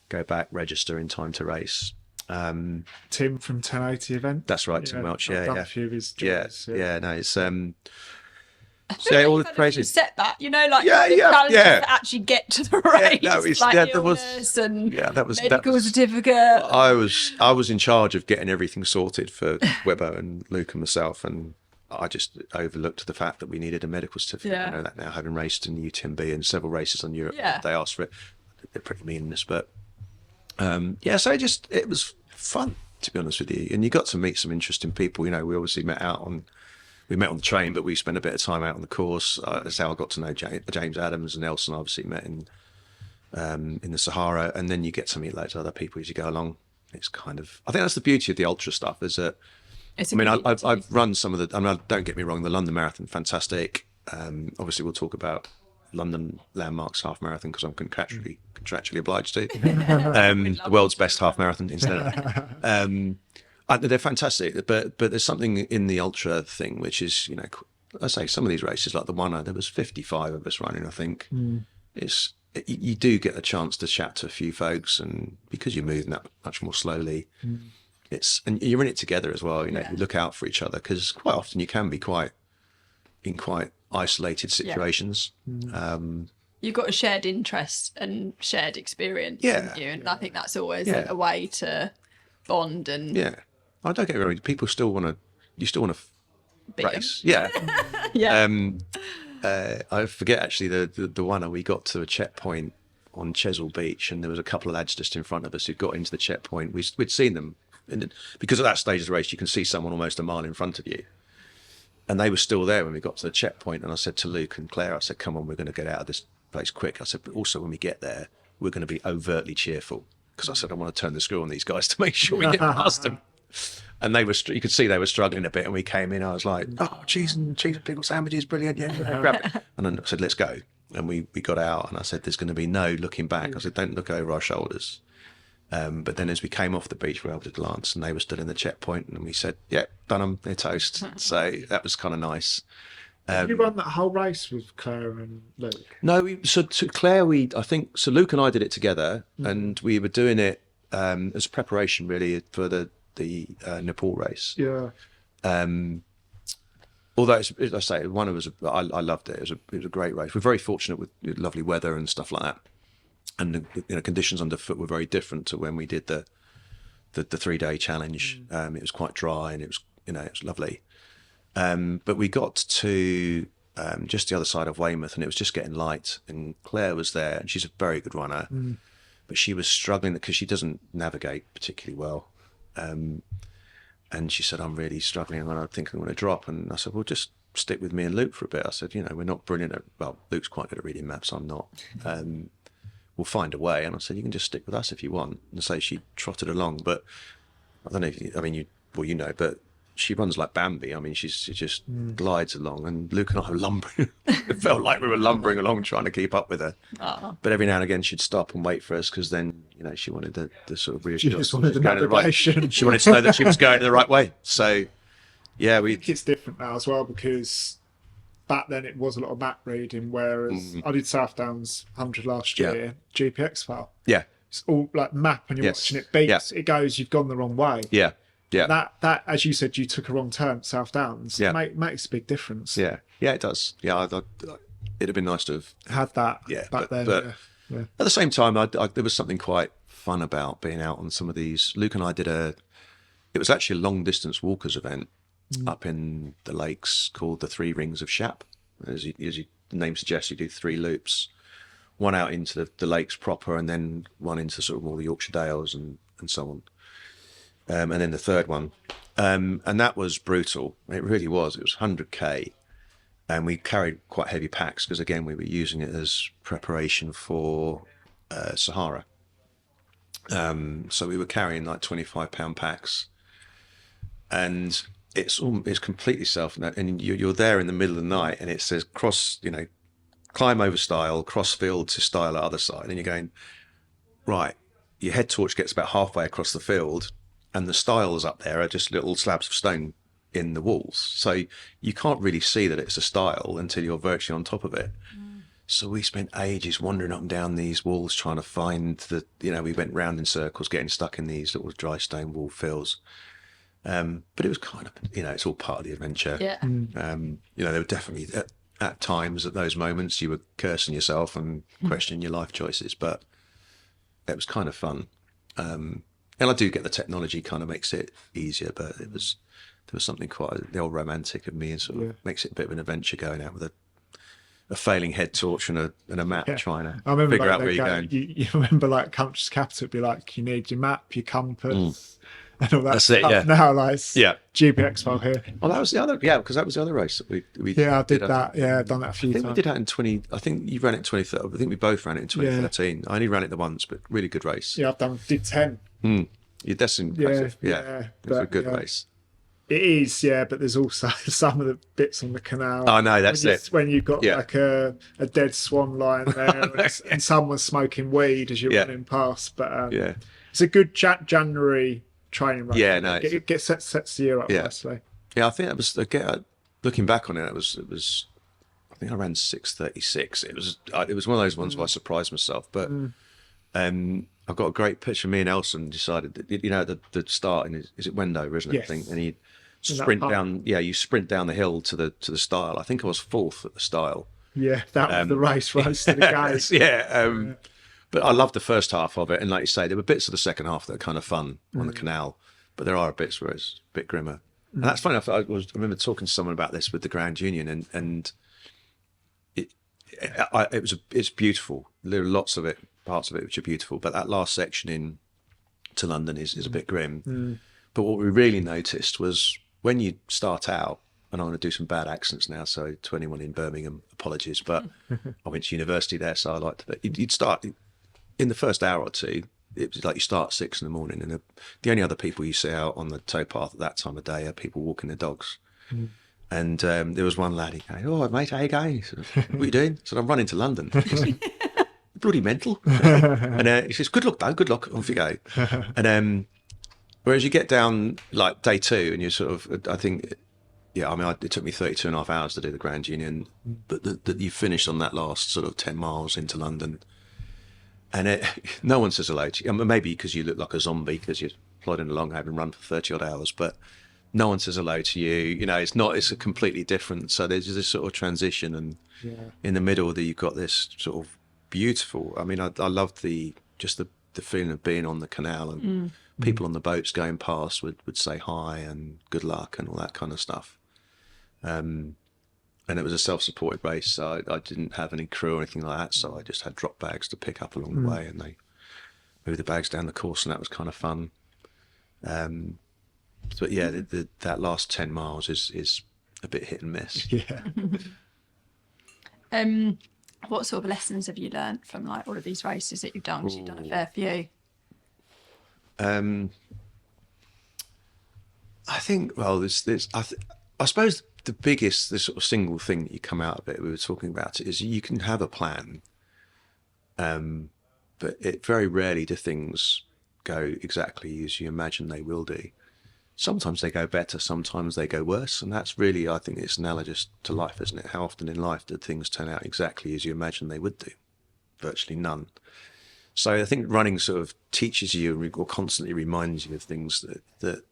go back, register in time to race. Tim from 1080 event. That's right, Tim Welch. Yeah, a few of his jobs, no, it's all the crazy setback, challenges to actually get to the race. Yeah, that was medical certificate. I was in charge of getting everything sorted for Webber and Luke and myself, and I just overlooked the fact that we needed a medical certificate. I know that now, having raced in the UTMB and several races on Europe, they asked for it. They're pretty meaningless, but so it was fun, to be honest with you, and you got to meet some interesting people. We obviously met on the train, but we spent a bit of time out on the course. That's how I got to know James Adams and Nelson. Obviously met in the Sahara, and then you get to meet loads of other people as you go along. It's I think that's the beauty of the ultra stuff. Is that I've run some of the. Don't get me wrong, the London Marathon, fantastic. Obviously, we'll talk about London Landmarks half marathon because I'm contractually obliged to. The world's best half marathon, incidentally. They're fantastic, but there's something in the ultra thing which is, I say some of these races, like the one, there was 55 of us running, I think. You do get a chance to chat to a few folks, and because you're moving that much more slowly, and you're in it together as well. You look out for each other, because quite often you can be quite isolated situations. You've got a shared interest and shared experience, haven't you? And I think that's always a way to bond. And I don't get me wrong, people still want to race. I forget actually the one we got to a checkpoint on Chesil Beach, and there was a couple of lads just in front of us who got into the checkpoint. We'd seen them, and because at that stage of the race you can see someone almost a mile in front of you, and they were still there when we got to the checkpoint. And I said to Luke and Claire, I said, "Come on, we're going to get out of this place quick." I said, "But also when we get there, we're going to be overtly cheerful," because I said I want to turn the screw on these guys to make sure we get past them. And you could see they were struggling a bit, and we came in. I was like, "Oh, cheese and pickle sandwiches, brilliant!" Grab it. And then I said, "Let's go." And we got out, and I said, "There's going to be no looking back." I said, "Don't look over our shoulders." But then as we came off the beach, we were able to glance, and they were still in the checkpoint, and we said, "Yeah, done them. They're toast." So that was kind of nice. Did you run that whole race with Claire and Luke? No, so Claire, so Luke and I did it together, and we were doing it as preparation really for the Nepal race. Although as I say, one of us, I loved it. It was a great race. We're very fortunate with lovely weather and stuff like that, and the conditions underfoot were very different to when we did the 3-day challenge. It was quite dry, and it was lovely. But we got to just the other side of Weymouth, and it was just getting light, and Claire was there, and she's a very good runner, but she was struggling because she doesn't navigate particularly well. And she said, I'm really struggling and I think I'm going to drop. And I said, well, just stick with me and Luke for a bit. I said, we're not brilliant at, well, Luke's quite good at reading maps, I'm not. We'll find a way. And I said, you can just stick with us if you want. And so she trotted along. But I don't know if you know, but she runs like Bambi. I mean, she just glides along, and Luke and I were lumbering. It felt like we were lumbering along trying to keep up with her. But every now and again she'd stop and wait for us, because then, she wanted the sort of reassurance. She just wanted the navigation. She wanted to know that she was going the right way. So, yeah, I think it's different now as well, because back then it was a lot of map reading, whereas I did South Downs 100 last year, GPX file. Yeah. It's all like map, and you're watching it beeps. It goes, you've gone the wrong way. Yeah. Yeah. That, as you said, you took a wrong turn at South Downs. Yeah. Makes a big difference. Yeah. Yeah, it does. Yeah, it'd have been nice to have had that back then. But at the same time, there was something quite fun about being out on some of these. Luke and I did it was actually a long distance walkers event up in the lakes called the Three Rings of Shap. As the name suggests, you do 3 loops, one out into the lakes proper, and then one into sort of all the Yorkshire Dales and so on. And then the third one. And that was brutal. It really was. It was 100k. And we carried quite heavy packs because, again, we were using it as preparation for Sahara. So we were carrying like 25-pound packs. And it's completely and you're there in the middle of the night, and it says climb over stile, cross field to stile at other side. And you're going, right, your head torch gets about halfway across the field, and the stiles up there are just little slabs of stone in the walls. So you can't really see that it's a stile until you're virtually on top of it. So we spent ages wandering up and down these walls trying to find we went round in circles, getting stuck in these little dry stone wall fills. But it was kind of, it's all part of the adventure. Yeah. There were definitely at times, at those moments, you were cursing yourself and questioning your life choices, but it was kind of fun. And I do get the technology kind of makes it easier, but there was something quite the old romantic of me, and sort of makes it a bit of an adventure going out with a failing head torch and a map, trying to figure out where you're going. You remember, like, Country's Capital would be like, you need your map, your compass, and all that stuff. Yeah. Now, like, GPX file here. Well, that was the other, because that was the other race that we I did that. I've done that a few times. We did that in I think you ran it in 2013. I think we both ran it in 2013. I only ran it the once, but really good race. Yeah, did 10. That's impressive. It's a good race. It is, but there's also some of the bits on the canal. Oh no, that's it. When you've got like a dead swan lying there, and someone's smoking weed as you're running past. But it's a good January training run. Yeah, no, it sets the year up nicely. Yeah, I think that was looking back on it. It was. I think I ran 6:36. It was one of those ones where I surprised myself, but. I've got a great picture. Me and Elson decided that, the start is it Wendover, isn't it? Yes. I think, and you sprint down. Yeah, you sprint down the hill to the stile. I think I was 4th at the stile. Yeah, that was the race to the guys. But I loved the first half of it, and like you say, there were bits of the second half that are kind of fun on the canal, but there are bits where it's a bit grimmer. And that's funny. I remember talking to someone about this with the Grand Union, and it's beautiful. There are lots of parts of it which are beautiful, but that last section in to London is a bit grim. But what we really noticed was when you start out, and I'm going to do some bad accents now, so to anyone in Birmingham, apologies, but I went to university there, so I liked it. You'd start in the first hour or two. It was like you start at 6 in the morning, and the only other people you see out on the towpath at that time of day are people walking their dogs. And there was one lad, he goes, "Oh, mate, how you going?" Said, "What are you doing?" I said, "I'm running to London." He goes, "Bloody mental." And he says, "Good luck, though, good luck, off you go." And whereas you get down like day 2 and you sort of, I think, it took me 32.5 hours to do the Grand Union, but that you finished on that last sort of 10 miles into London. And no one says hello to you. I mean, maybe because you look like a zombie because you're plodding along having run for 30 odd hours, but no one says hello to you. It's a completely different. So there's this sort of transition, and in the middle that you've got this sort of beautiful. I mean, I loved the feeling of being on the canal, and people on the boats going past would say hi and good luck and all that kind of stuff. And it was a self-supported race, so I didn't have any crew or anything like that, so I just had drop bags to pick up along the way, and they moved the bags down the course, and that was kind of fun. But yeah, that last 10 miles is a bit hit and miss. Yeah. What sort of lessons have you learned from like all of these races that you've done? Because you've done a fair few. I think, well, I suppose the sort of single thing that you come out of it, we were talking about it, is you can have a plan, but very rarely do things go exactly as you imagine they will do. Sometimes they go better, sometimes they go worse, and that's really, I think it's analogous to life, isn't it? How often in life did things turn out exactly as you imagine they would do? Virtually none. So I think running sort of teaches you or constantly reminds you of things that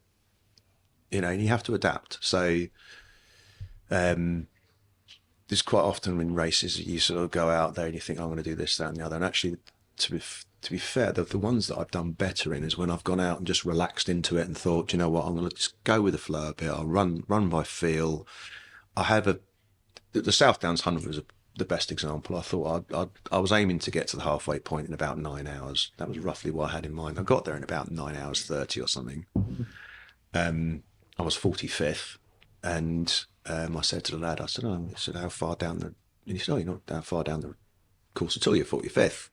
and you have to adapt. So there's quite often in races you sort of go out there and you think, I'm going to do this, that, and the other. And actually, to be fair, the ones that I've done better in is when I've gone out and just relaxed into it and thought, you know what, I'm going to just go with the flow a bit. I'll run by feel. The South Downs 100 was the best example. I thought I was aiming to get to the halfway point in about 9 hours. That was roughly what I had in mind. I got there in about 9 hours 30 or something. I was 45th, and I said to the lad, I said, how far down the... And he said, you're not that far down the course at all, you're 45th.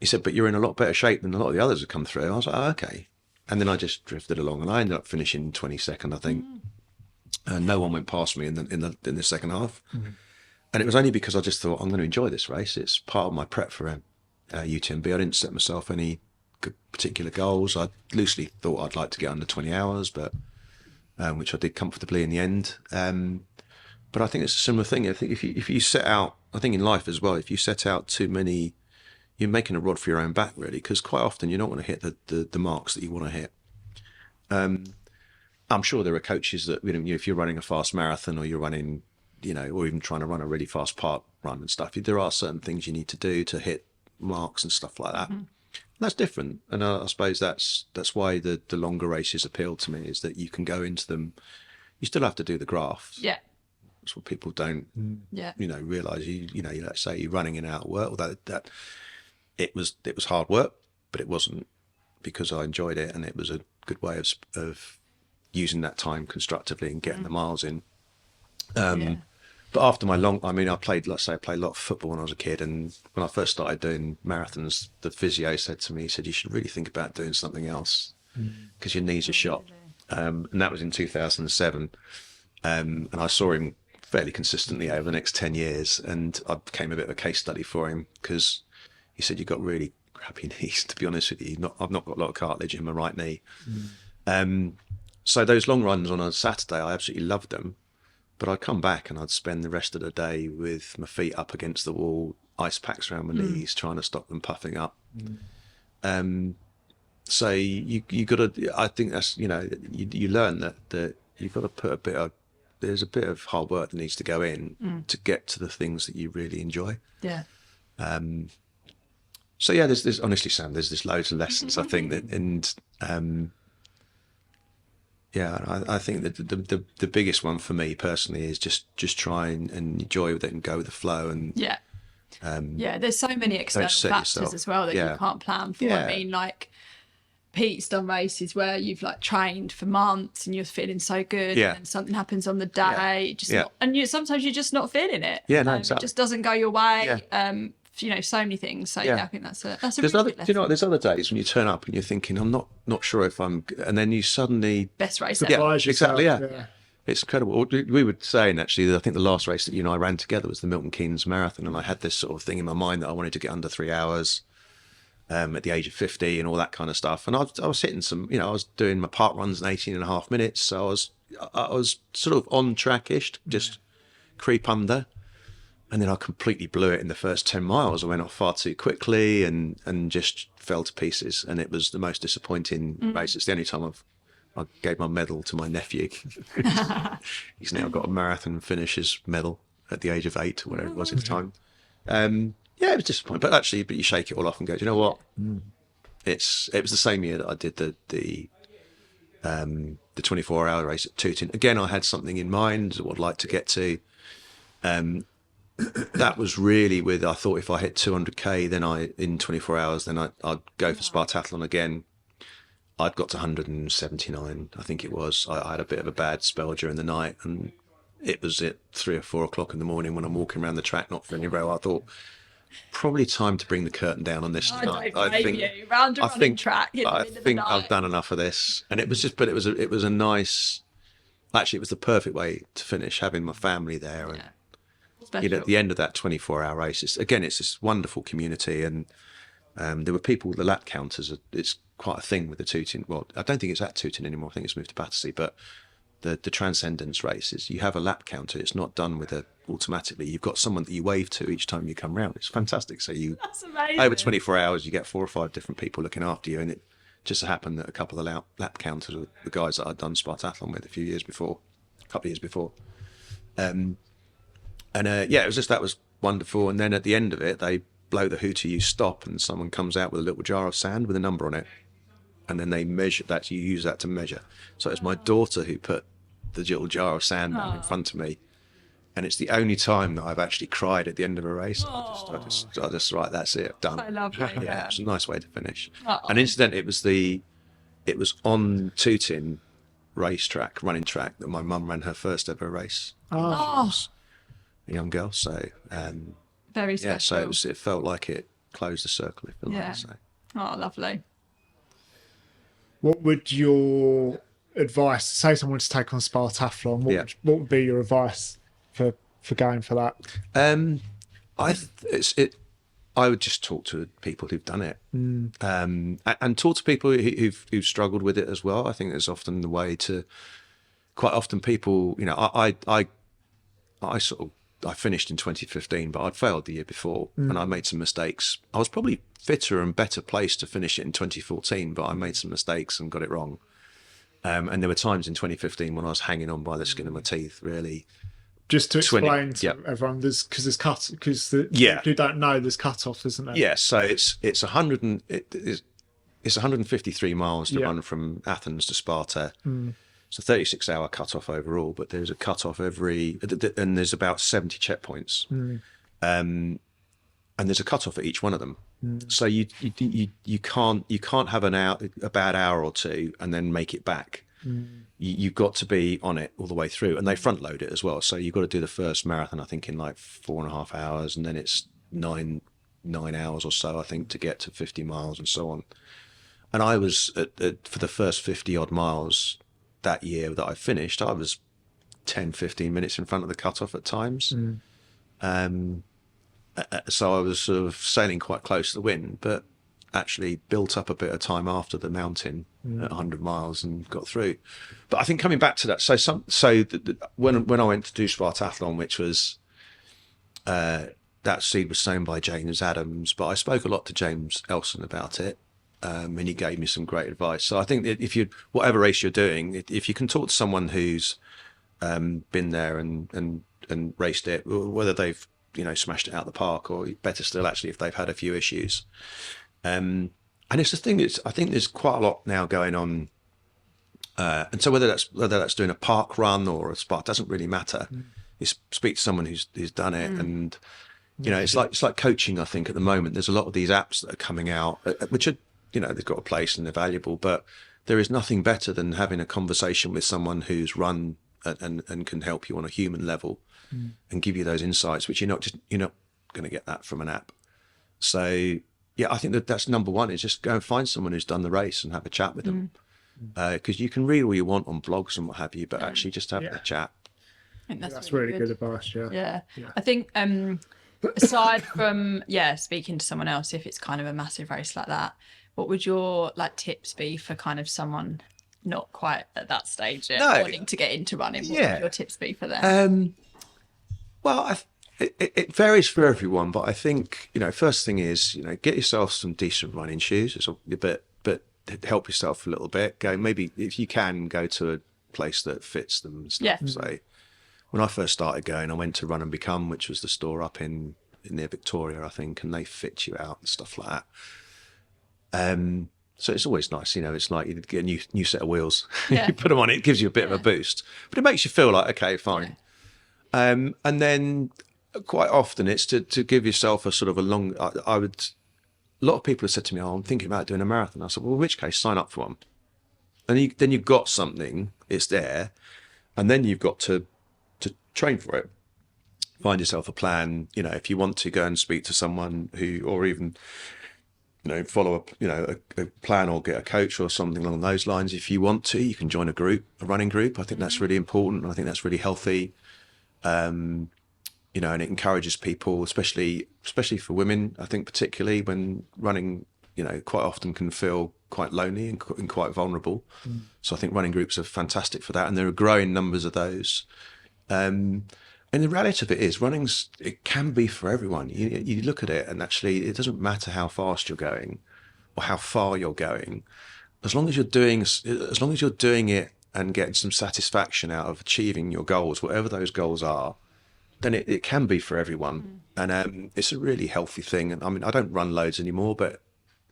He said, but you're in a lot better shape than a lot of the others have come through. I was like, oh, okay. And then I just drifted along, and I ended up finishing 22nd, I think. And no one went past me in the second half. And it was only because I just thought, I'm going to enjoy this race. It's part of my prep for UTMB. I didn't set myself any particular goals. I loosely thought I'd like to get under 20 hours, but which I did comfortably in the end. But I think it's a similar thing. I think if you set out, I think in life as well, if you set out too many, you're making a rod for your own back, really, because quite often you're not going to hit the marks that you want to hit. I'm sure there are coaches that, if you're running a fast marathon or you're running, or even trying to run a really fast park run and stuff, there are certain things you need to do to hit marks and stuff like that. That's different, and I suppose that's why the longer races appeal to me, is that you can go into them. You still have to do the graphs. Yeah, that's what people don't. Realise. Let's say you're running in and out of work. Although that it was hard work, but it wasn't, because I enjoyed it, and it was a good way of using that time constructively and getting the miles in. But after my I played a lot of football when I was a kid, and when I first started doing marathons, the physio said to me, he said, you should really think about doing something else, because your knees are shot. And that was in 2007. And I saw him fairly consistently over the next 10 years, and I became a bit of a case study for him, because he said, you've got really crappy knees, to be honest with you. I've not got a lot of cartilage in my right knee. So those long runs on a Saturday, I absolutely loved them. But I'd come back and I'd spend the rest of the day with my feet up against the wall, ice packs around my knees, trying to stop them puffing up. So you got to, I think that's, you learn that you've got to put there's a bit of hard work that needs to go in to get to the things that you really enjoy. Yeah. So yeah, there's honestly, Sam, there's loads of lessons, I think, that, and yeah, I think that the biggest one for me personally is just try and enjoy it and go with the flow. And there's so many external factors as well that you can't plan for. I mean, like Pete's done races where you've like trained for months and you're feeling so good, and then something happens on the day, sometimes you're just not feeling it. Exactly. It just doesn't go your way. So many things. So I think that's a really good lesson. There's other days when you turn up and you're thinking, I'm not sure if I'm, and then you suddenly best race ever. Yeah, exactly. Yeah. It's incredible. We were saying actually that I think the last race that you and I ran together was the Milton Keynes Marathon, and I had this sort of thing in my mind that I wanted to get under 3 hours at the age of 50 and all that kind of stuff. And I was hitting some, I was doing my park runs in 18.5 minutes, so I was sort of on track-ish, just creep under. And then I completely blew it in the first 10 miles. I went off far too quickly and just fell to pieces. And it was the most disappointing race. It's the only time I gave my medal to my nephew. He's now got a marathon finisher's medal at the age of 8 or whatever it was at the time. It was disappointing. But you shake it all off and go, do you know what? It was the same year that I did the 24-hour race at Tooting. Again, I had something in mind, what I'd like to get to. That was really I thought if I hit 200k in 24 hours, then I'd go for Spartathlon again. I'd got to 179, I think it was. I had a bit of a bad spell during the night, and it was at 3 or 4 o'clock in the morning when I'm walking around the track, not feeling well. I thought, probably time to bring the curtain down on this tonight. I think you. Round a running track. I think I've done enough of this, and it was just. But it was a nice. Actually, it was the perfect way to finish, having my family there, and at the end of that 24-hour race. It's this wonderful community, and there were people. The lap counters. It's quite a thing with the Tooting. Well, I don't think it's at Tooting anymore. I think it's moved to Battersea, but. The Transcendence races, you have a lap counter. It's not done with automatically. You've got someone that you wave to each time you come round. It's fantastic. So that's amazing. Over 24 hours, you get 4 or 5 different people looking after you, and it just so happened that a couple of lap counters were the guys that I'd done Spartathlon with a couple of years before. It was just, that was wonderful. And then at the end of it, they blow the hooter, you stop, and someone comes out with a little jar of sand with a number on it, and then they measure that. You use that to measure. So it's my daughter who put the little jar of sand down in front of me, and it's the only time that I've actually cried at the end of a race. I just right, that's it, done. I love it. Yeah, it's a nice way to finish. And incidentally, it was on Tooting running track, that my mum ran her first ever race. She was a young girl, so very special. Yeah, so it felt like it closed the circle, if you like to say. Oh, lovely. What would your advice, say someone to take on Spartathlon, what would be your advice for going for that? I would just talk to people who've done it, and talk to people who've struggled with it as well. I think there's often the way to. Quite often, people, I finished in 2015, but I'd failed the year before, and I made some mistakes. I was probably fitter and better placed to finish it in 2014, but I made some mistakes and got it wrong. And there were times in 2015 when I was hanging on by the skin of my teeth, really. Just to explain to everyone, because who don't know, there's cut-off, isn't there? Yeah, so it's 153 miles to run from Athens to Sparta. It's a 36-hour cut-off overall, but there's a cut-off and there's about 70 checkpoints. And there's a cut-off at each one of them. So you can't have a bad hour or two and then make it back. You've got to be on it all the way through, and they front load it as well. So you've got to do the first marathon, I think, in like 4.5 hours, and then it's nine hours or so, I think, to get to 50 miles and so on. And I was for the first 50 odd miles that year that I finished, I was 10-15 minutes in front of the cutoff at times. So I was sort of sailing quite close to the wind, but actually built up a bit of time after the mountain at 100 miles and got through. But I think coming back to that, when I went to do Spartathlon, which was that seed was sown by James Adams, but I spoke a lot to James Elson about it, and he gave me some great advice. So I think that whatever race you're doing, if you can talk to someone who's been there and raced it, whether they've smashed it out of the park, or better still, actually, if they've had a few issues. And it's the thing, I think there's quite a lot now going on. And so whether that's doing a park run or a Spark doesn't really matter. You speak to someone who's done it, and it's like coaching. I think at the moment there's a lot of these apps that are coming out, which are they've got a place and they're valuable, but there is nothing better than having a conversation with someone who's run and can help you on a human level and give you those insights, which you're not going to get that from an app. So yeah, I think that's number one, is just go and find someone who's done the race and have a chat with them, because you can read all you want on blogs and what have you, but actually just have a chat. I think that's really good advice. Yeah. I think aside from speaking to someone else, if it's kind of a massive race like that, what would your tips be for kind of someone not quite at that stage yet, wanting to get into running? What would your tips be for them? Well, it varies for everyone, but I think first thing is get yourself some decent running shoes. It's a bit, but help yourself a little bit. Maybe if you can go to a place that fits them and stuff. Yeah. So when I first started going, I went to Run and Become, which was the store up in near Victoria, I think, and they fit you out and stuff like that. So it's always nice, it's like you get a new set of wheels. Yeah. You put them on, it gives you a bit of a boost, but it makes you feel like, okay, fine. Yeah. And then quite often it's to give yourself a sort of a long, a lot of people have said to me, I'm thinking about doing a marathon. I said, well, in which case, sign up for one. And then you've got something, it's there, and then you've got to train for it. Find yourself a plan. You know, if you want to go and speak to someone or even, follow up, a plan or get a coach or something along those lines. If you want to, you can join a running group. I think that's really important. And I think that's really healthy. And it encourages people, especially for women, I think, particularly when running, quite often can feel quite lonely and quite vulnerable. So I think running groups are fantastic for that. And there are growing numbers of those. And the reality of it is it can be for everyone. You look at it and actually it doesn't matter how fast you're going or how far you're going. As long as you're doing it and getting some satisfaction out of achieving your goals, whatever those goals are, then it can be for everyone. And it's a really healthy thing. And I mean, I don't run loads anymore, but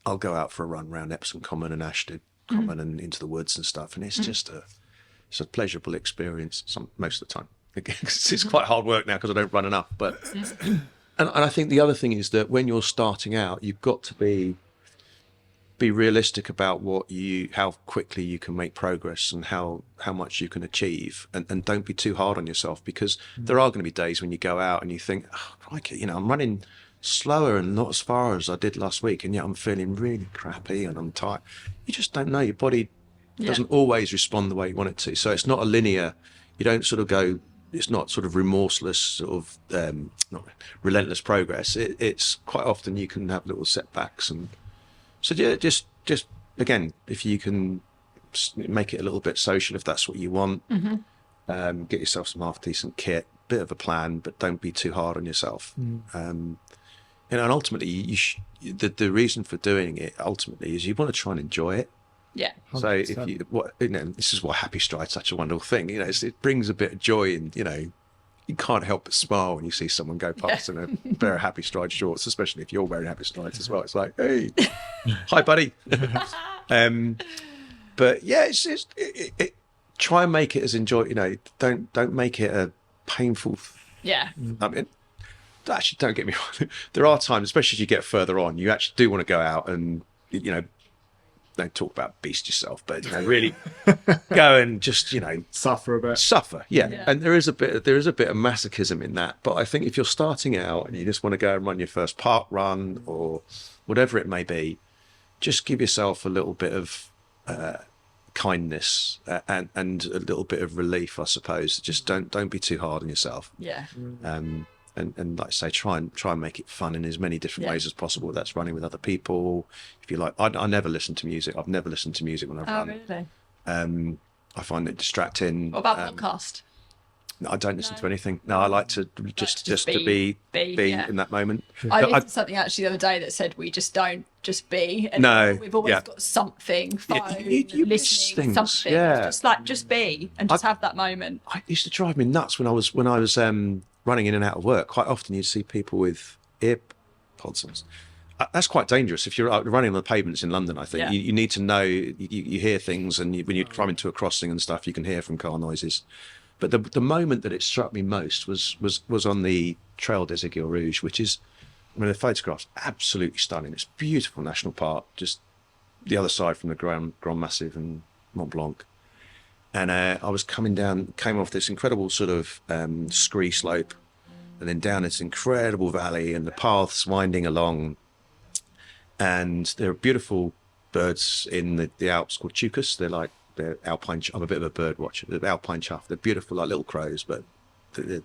I'll go out for a run around Epsom Common and Ashton Common and into the woods and stuff. And it's just it's a pleasurable experience most of the time. It's quite hard work now because I don't run enough. But and I think the other thing is that when you're starting out, you've got to be realistic about how quickly you can make progress and how much you can achieve, and don't be too hard on yourself, because there are going to be days when you go out and you think, oh, crikey, I'm running slower and not as far as I did last week, and yet I'm feeling really crappy and I'm tired. You just don't know. Your body doesn't always respond the way you want it to. So it's not a linear. You don't sort of go. It's not sort of remorseless, sort of not relentless progress. It's quite often you can have little setbacks, and so just again, if you can make it a little bit social, if that's what you want, get yourself some half decent kit, bit of a plan, but don't be too hard on yourself. And ultimately, the reason for doing it ultimately is you want to try and enjoy it. Yeah. 100%. So if this is why Happy Stride's such a wonderful thing. It brings a bit of joy, and you can't help but smile when you see someone go past in a pair of Happy Stride shorts, especially if you're wearing Happy Strides as well. It's like, hey, hi, buddy. But yeah, try and make it as enjoy. Don't make it a painful. Yeah. I mean, actually, don't get me wrong. There are times, especially as you get further on, you actually do want to go out and don't talk about beast yourself, but really go and just suffer a bit. Yeah. And there is a bit of masochism in that. But I think if you're starting out and you just want to go and run your first park run or whatever it may be, just give yourself a little bit of kindness and a little bit of relief, I suppose. Just don't be too hard on yourself. Yeah. And like I say, try and make it fun in as many different ways as possible. That's running with other people. If you like, I never listen to music. I've never listened to music when I've run. Really? I find it distracting. What about podcast? No, I don't listen to anything. No, I like to just to be in that moment. I listened to something actually the other day that said we just don't just be. And we've always got something, phone, listening, something. Yeah. Just be and just have that moment. It used to drive me nuts when I was running in and out of work. Quite often you'd see people with earpods. That's quite dangerous if you're running on the pavements in London. I think you need to know. You hear things, and when you come into a crossing and stuff, you can hear from car noises. But the moment that it struck me most was on the Trail des Aiguilles Rouges, which is, the photographs absolutely stunning. It's a beautiful national park, just the other side from the Grand Massif and Mont Blanc. And I was came off this incredible sort of scree slope, and then down this incredible valley, and the paths winding along. And there are beautiful birds in the Alps called tucas. They're alpine. I'm a bit of a bird watcher. They're alpine chough. They're beautiful, like little crows, and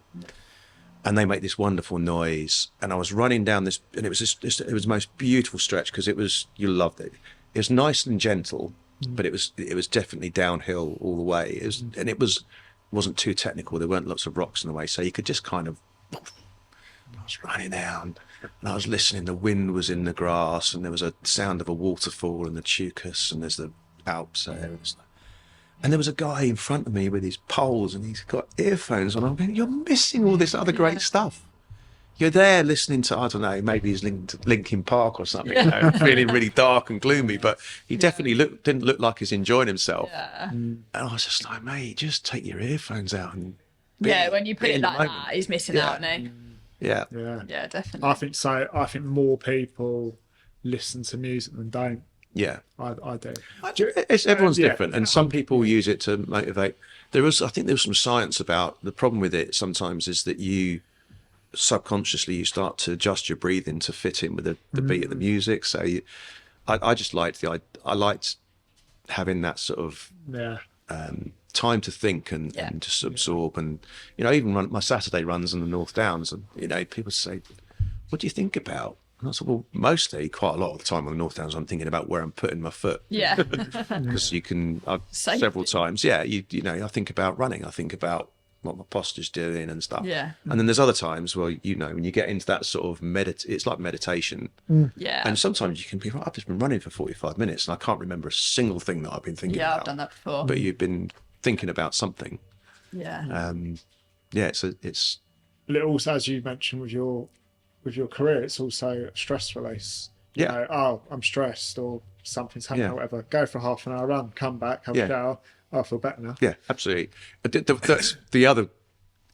they make this wonderful noise. And I was running down this, and it was it was the most beautiful stretch, because you loved it. It was nice and gentle, but it was definitely downhill all the way. It wasn't too technical. There weren't lots of rocks in the way, so you could just kind of. I was running down, and I was listening. The wind was in the grass, and there was a sound of a waterfall, and the tucas, and there's the Alps there. And there was a guy in front of me with his poles, and he's got earphones on. I'm going, you're missing all this other great stuff. You're there listening to, I don't know, maybe he's linked to Linkin Park or something, feeling really dark and gloomy, but he definitely didn't look like he's enjoying himself. Yeah. And I was just like, mate, just take your earphones out and when you put it like that, he's missing out, isn't he? Yeah, definitely. I think so. I think more people listen to music than don't. Yeah, I do. Everyone's different, and some people use it to motivate. I think there was some science about the problem with it sometimes is that you subconsciously you start to adjust your breathing to fit in with the beat of the music. So I just liked I liked having that sort of time to think and just absorb. And even my Saturday runs in the North Downs, and people say, "What do you think about?" And I said, well, mostly, quite a lot of the time on the North Downs, I'm thinking about where I'm putting my foot. Yeah. Because you can, several times, I think about running. I think about what my posture's doing and stuff. Yeah. And then there's other times where, when you get into that sort of it's like meditation. Yeah. And sometimes you can be, I've just been running for 45 minutes and I can't remember a single thing that I've been thinking about. Yeah, I've done that before. But you've been thinking about something. Yeah. It's... But also, as you mentioned with your career, it's also a stress release. I'm stressed or something's happening or whatever. Go for a half an hour run, come back, have a shower. I feel better now. Yeah, absolutely. That's the other.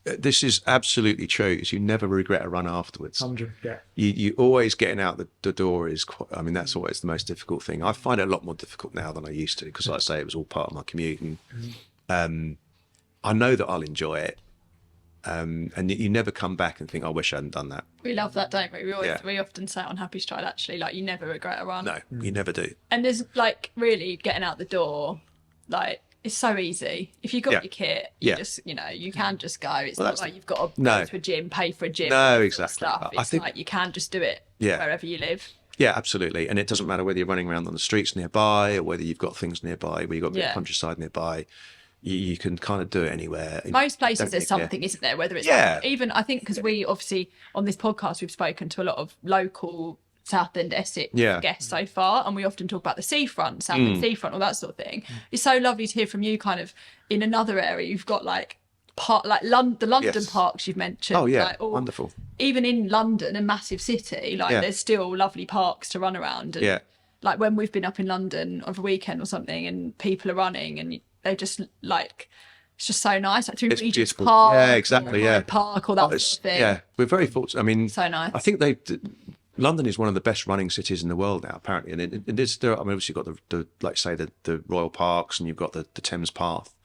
This is absolutely true. Is you never regret a run afterwards. 100. Yeah. You always getting out the door is quite. I mean, that's always the most difficult thing. I find it a lot more difficult now than I used to because, like I say, it was all part of my commute. And I know that I'll enjoy it. And you never come back and think, I wish I hadn't done that. We love that, don't we? We often say on Happy Stride, actually, like, you never regret a run. No, you never do. And there's, like, really getting out the door, like, it's so easy. If you've got your kit, you just, you can just go. It's not like you've got to go to a gym, pay for a gym. No, exactly. Stuff. It's like you can just do it wherever you live. Yeah, absolutely. And it doesn't matter whether you're running around on the streets nearby or whether you've got things nearby, where you've got a bit of countryside nearby. You can kind of do it anywhere. Most places there's something, isn't there? Whether it's even, I think, because we obviously on this podcast we've spoken to a lot of local South End Essex guests so far, and we often talk about the seafront, South End seafront, all that sort of thing. It's so lovely to hear from you. Kind of in another area, you've got like the London parks you've mentioned. Oh yeah, like, wonderful. Even in London, a massive city, like there's still lovely parks to run around. And, like when we've been up in London on a weekend or something, and people are running and they just like, it's just so nice. Like through Regent's Park, exactly, Park, all that sort of thing. Yeah, we're very fortunate. I mean, so nice. I think London is one of the best running cities in the world now, apparently, and it is still. I mean, obviously you've got the like say the Royal Parks, and you've got the Thames Path,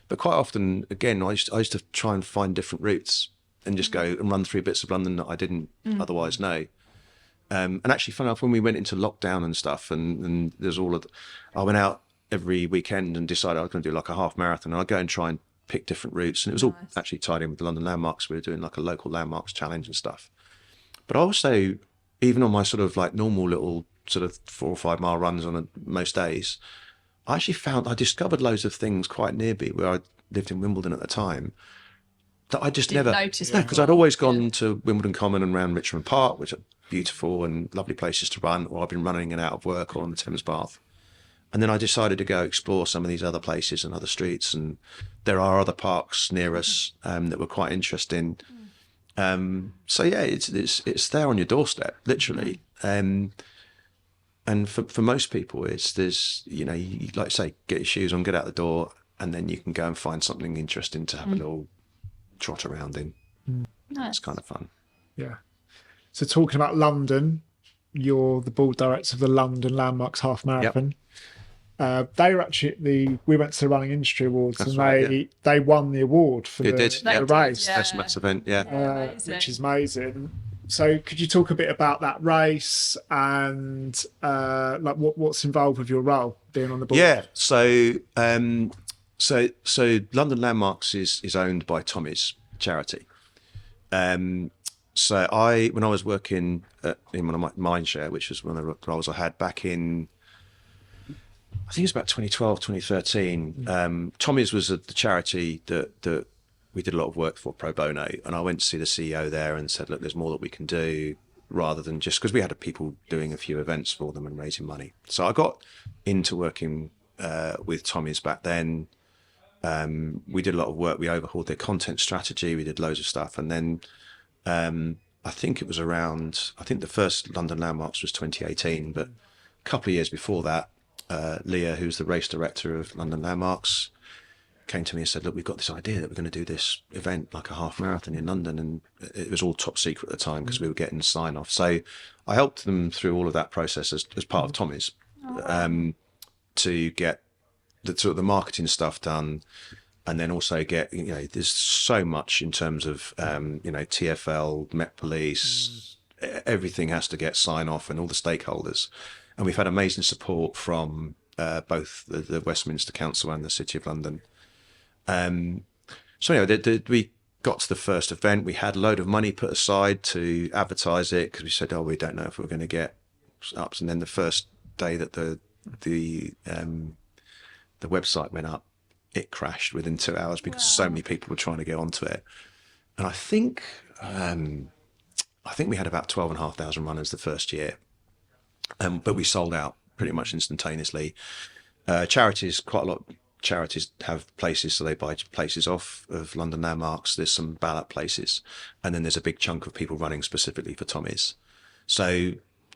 but quite often, again, I used to try and find different routes and just go and run through bits of London that I didn't otherwise know. And actually, funny enough, when we went into lockdown and stuff, and there's I went out every weekend and decided I was going to do like a half marathon, and I'd go and try and pick different routes, and it was all actually tied in with the London landmarks. We were doing like a local landmarks challenge and stuff. But also, even on my sort of like normal little sort of 4 or 5 mile runs on most days, I discovered loads of things quite near me where I lived in Wimbledon at the time that I just never noticed. No, because I'd always gone to Wimbledon Common and around Richmond Park, which are beautiful and lovely places to run, or I've been running in and out of work or on the Thames Bath. And then I decided to go explore some of these other places and other streets, and there are other parks near us that were quite interesting. So yeah, it's there on your doorstep, literally. And for most people, you like I say, get your shoes on, get out the door, and then you can go and find something interesting to have a little trot around in. Nice. It's kind of fun. Yeah. So talking about London, you're the board director of the London Landmarks Half Marathon. Yep. They were actually we went to the Running Industry Awards. That's and they won the award for the race. That's a massive event, which is amazing. So could you talk a bit about that race and like what's involved with your role being on the board? Yeah. So London Landmarks is owned by Tommy's charity. So when I was working in one of my Mindshare, which was one of the roles I had back in, I think it was about 2012, 2013. Tommy's was the charity that we did a lot of work for pro bono, and I went to see the CEO there and said, look, there's more that we can do rather than just, because we had people doing a few events for them and raising money. So I got into working with Tommy's back then. We did a lot of work. We overhauled their content strategy. We did loads of stuff. And then I think it was the first London Landmarks was 2018, but a couple of years before that, Leah, who's the race director of London Landmarks, came to me and said, look, we've got this idea that we're going to do this event, like a half marathon in London. And it was all top secret at the time because we were getting sign off. So I helped them through all of that process as part of Tommy's. to get the sort of the marketing stuff done, and then also get, there's so much in terms of TfL, Met Police, everything has to get sign off, and all the stakeholders, and we've had amazing support from both the Westminster Council and the City of London. So anyway, we got to the first event. We had a load of money put aside to advertise it, because we said, we don't know if we're going to get ups. And then the first day that the website went up, it crashed within 2 hours because so many people were trying to get onto it. And I think we had about 12,500 runners the first year, but we sold out pretty much instantaneously. Charities, quite a lot of charities have places, so they buy places off of London Landmarks. There's some ballot places, and then there's a big chunk of people running specifically for Tommy's. So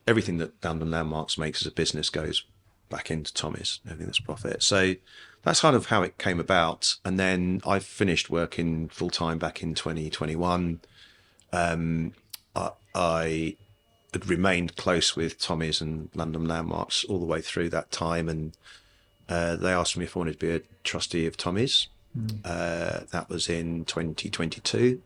everything that London Landmarks makes as a business goes back into Tommy's, everything that's profit. So that's kind of how it came about. And then I finished working full time back in 2021. I had remained close with Tommy's and London Landmarks all the way through that time, and they asked me if I wanted to be a trustee of Tommy's. That was in 2022.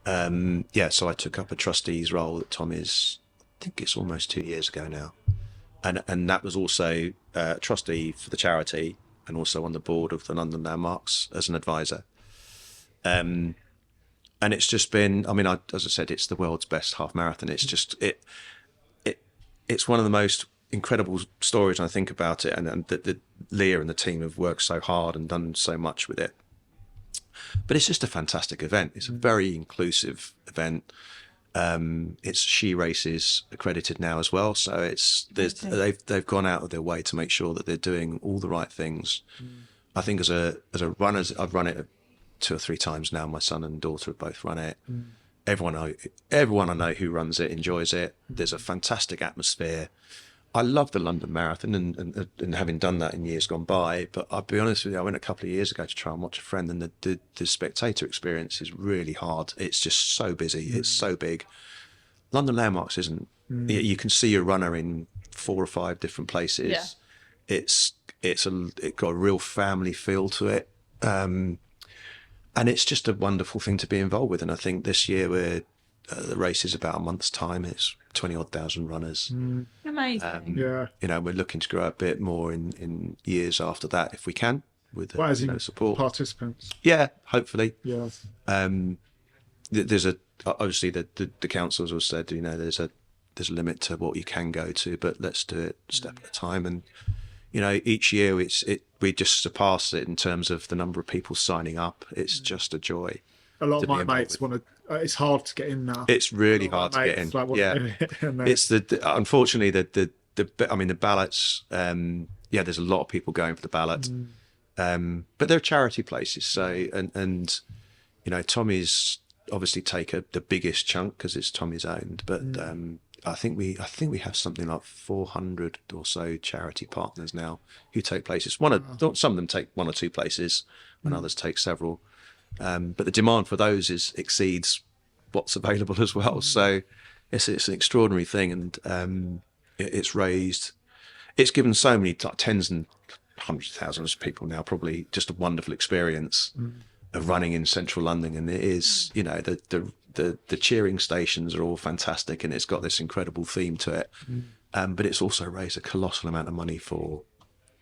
So I took up a trustee's role at Tommy's. I think it's almost 2 years ago now, and that was also trustee for the charity, and also on the board of the London Landmarks as an advisor. And it's just been, as I said, it's the world's best half marathon. It's just, it's one of the most incredible stories when I think about it, and that Leah and the team have worked so hard and done so much with it. But it's just a fantastic event. It's a very inclusive event. It's She Races accredited now as well, so they've gone out of their way to make sure that they're doing all the right things. I think as a runner, I've run it 2 or 3 times now. My son and daughter have both run it. Everyone I know who runs it enjoys it. There's a fantastic atmosphere. I love the London Marathon, and having done that in years gone by, but I'll be honest with you, I went a couple of years ago to try and watch a friend, and the spectator experience is really hard. It's just so busy. It's so big. London Landmarks isn't. You can see your runner in 4 or 5 different places. It's got a real family feel to it. And it's just a wonderful thing to be involved with. And I think this year the race is about a month's time. It's 20,000 odd runners. Amazing. We're looking to grow a bit more in years after that, if we can, with support. Participants. Yeah, hopefully. Yeah. There's obviously the councils have said, there's a limit to what you can go to, but let's do it a step at a time. And each year we just surpass it in terms of the number of people signing up. It's just a joy. A lot of my mates want to. It's hard to get in now. It's really hard to get in. It's unfortunately the ballots. There's a lot of people going for the ballot, but they're charity places. So and Tommy's obviously take the biggest chunk because it's Tommy's owned, but I think we have something like 400 or so charity partners now who take places. Some of them take 1 or 2 places, when others take several. But the demand for those exceeds what's available as well. So it's an extraordinary thing, and it's given so many tens and hundreds of thousands of people now probably just a wonderful experience of running in central London. And it is, the cheering stations are all fantastic, and it's got this incredible theme to it. But it's also raised a colossal amount of money for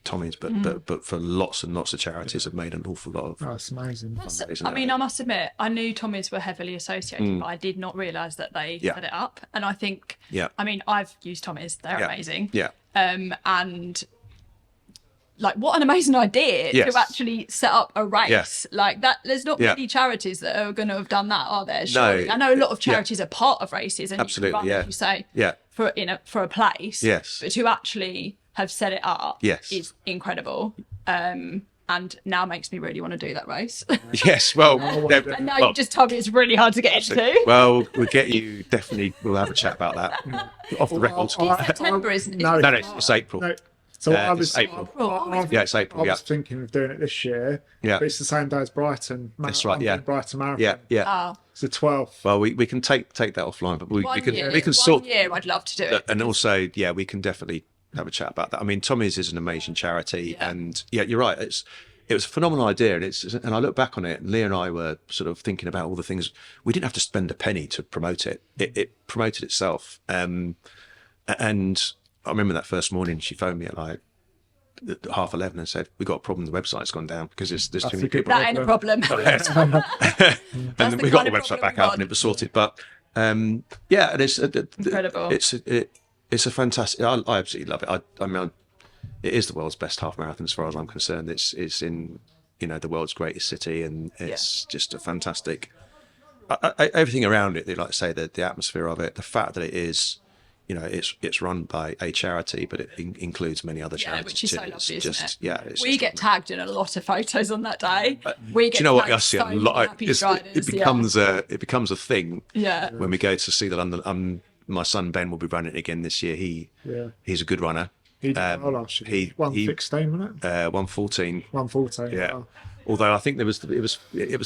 Tommy's, but for lots and lots of charities have made an awful lot of. That's amazing. I must admit, I knew Tommy's were heavily associated, but I did not realise that they set it up. And I think, I've used Tommy's; they're amazing. And what an amazing idea to actually set up a race like that. There's not many charities that are going to have done that, are there? Surely? No. I know a lot of charities are part of races, and absolutely, you say, for a place, but to actually have set it up is incredible. And now makes me really want to do that race. Yes, well, and now you just told me it's really hard to get into. Well, we'll get you. Definitely, we'll have a chat about that off the record. It's September, isn't it? No, it's April. No. So it's April. It's April. I was thinking of doing it this year. But it's the same day as Brighton. That's right. Yeah. Brighton Marathon. Yeah. It's the 12th. Well, we can take that offline, but we can sort. 1 year, I'd love to do it. And also, we can definitely have a chat about that. I mean, Tommy's is an amazing charity, and you're right. It was a phenomenal idea, and I look back on it, and Lee and I were sort of thinking about all the things. We didn't have to spend a penny to promote it. It promoted itself. And I remember that first morning, she phoned me at like 11:30 and said, "We've got a problem. The website's gone down because there's too many people." That ain't a problem. And then we got the website back up, and it was sorted. But and it's incredible. It's a fantastic. I absolutely love it. I mean, it is the world's best half marathon as far as I'm concerned. It's in the world's greatest city, and it's just a fantastic. Everything around it, like I say, the atmosphere of it, the fact that it is, it's run by a charity, but it includes many other charities. Which is so lovely, isn't it? Yeah, we get tagged in a lot of photos on that day. We get. Do you know what? I tagged see so a lot. many happy striders, It becomes a thing. Yeah. When we go to see the London, my son Ben will be running it again this year. He's a good runner. He did well last year. He 1:16, wasn't it? 1:14. 1:14. Yeah. Oh. Although I think it was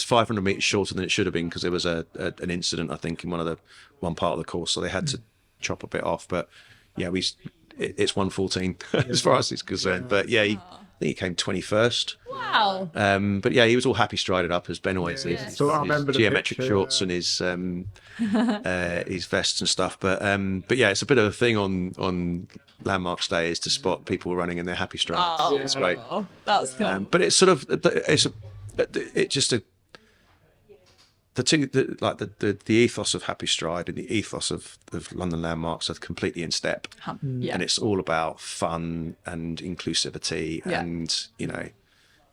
500 meters shorter than it should have been because there was an incident, I think, in one part of the course, so they had to chop a bit off. But yeah, it's 1:14 as far as it's concerned. Yeah. But I think he came 21st. Wow. But yeah, he was all happy strided up as Ben always is. So I remember the geometric picture, shorts and his vests and stuff. But yeah, it's a bit of a thing on Landmarks Day is to spot people running in their happy stride. Oh, it's great. That's cool. But it's sort of the ethos of Happy Stride and the ethos of London Landmarks are completely in step. Yeah. And it's all about fun and inclusivity and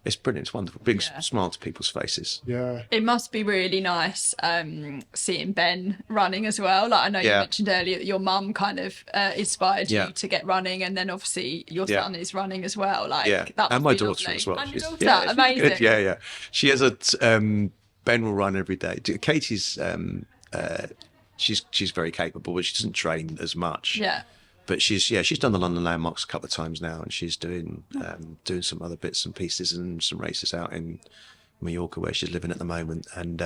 it's brilliant. It's wonderful. Big smile to people's faces. Yeah. It must be really nice seeing Ben running as well. Like I know you mentioned earlier that your mum kind of inspired you to get running, and then obviously your son is running as well. Like that and my be daughter lovely. as well. And your daughter, amazing. Yeah. She has Ben will run every day. Katie's she's very capable, but she doesn't train as much. Yeah. But she's done the London Landmarks a couple of times now, and she's doing some other bits and pieces and some races out in Mallorca where she's living at the moment. And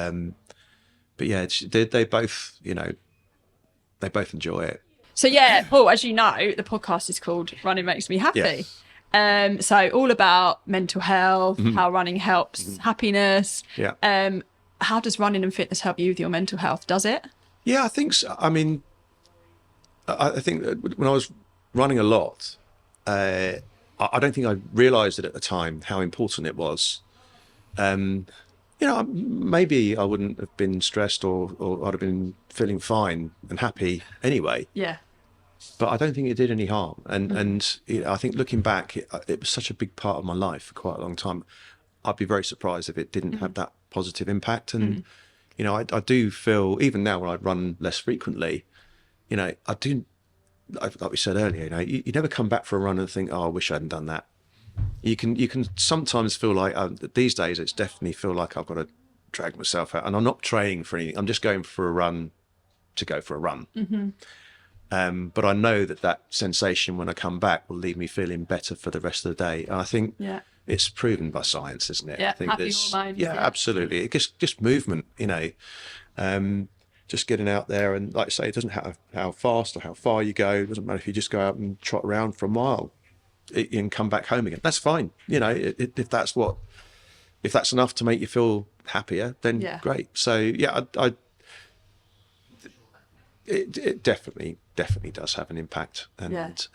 but yeah, they both they both enjoy it. So yeah, Paul, as you know, the podcast is called Running Makes Me Happy. Yeah. So all about mental health, how running helps happiness. Yeah. How does running and fitness help you with your mental health? Does it? Yeah, I think so. I mean, I think that when I was running a lot, I don't think I realised it at the time how important it was. Maybe I wouldn't have been stressed or I'd have been feeling fine and happy anyway. Yeah. But I don't think it did any harm. And I think looking back, it was such a big part of my life for quite a long time. I'd be very surprised if it didn't have that positive impact. And, I do feel, even now when I run less frequently, I do, like we said earlier, you never come back for a run and think, oh, I wish I hadn't done that. You can sometimes feel like, these days, it's definitely feel like I've got to drag myself out. And I'm not training for anything. I'm just going for a run to go for a run. Mm-hmm. But I know that sensation when I come back will leave me feeling better for the rest of the day. And I think it's proven by science, isn't it? Yeah, I think happy hormones. Yeah, absolutely. It's just movement, just getting out there, and like I say, it doesn't matter how fast or how far you go. It doesn't matter if you just go out and trot around for a mile and come back home again. That's fine. If that's enough to make you feel happier, then great. So it definitely does have an impact. And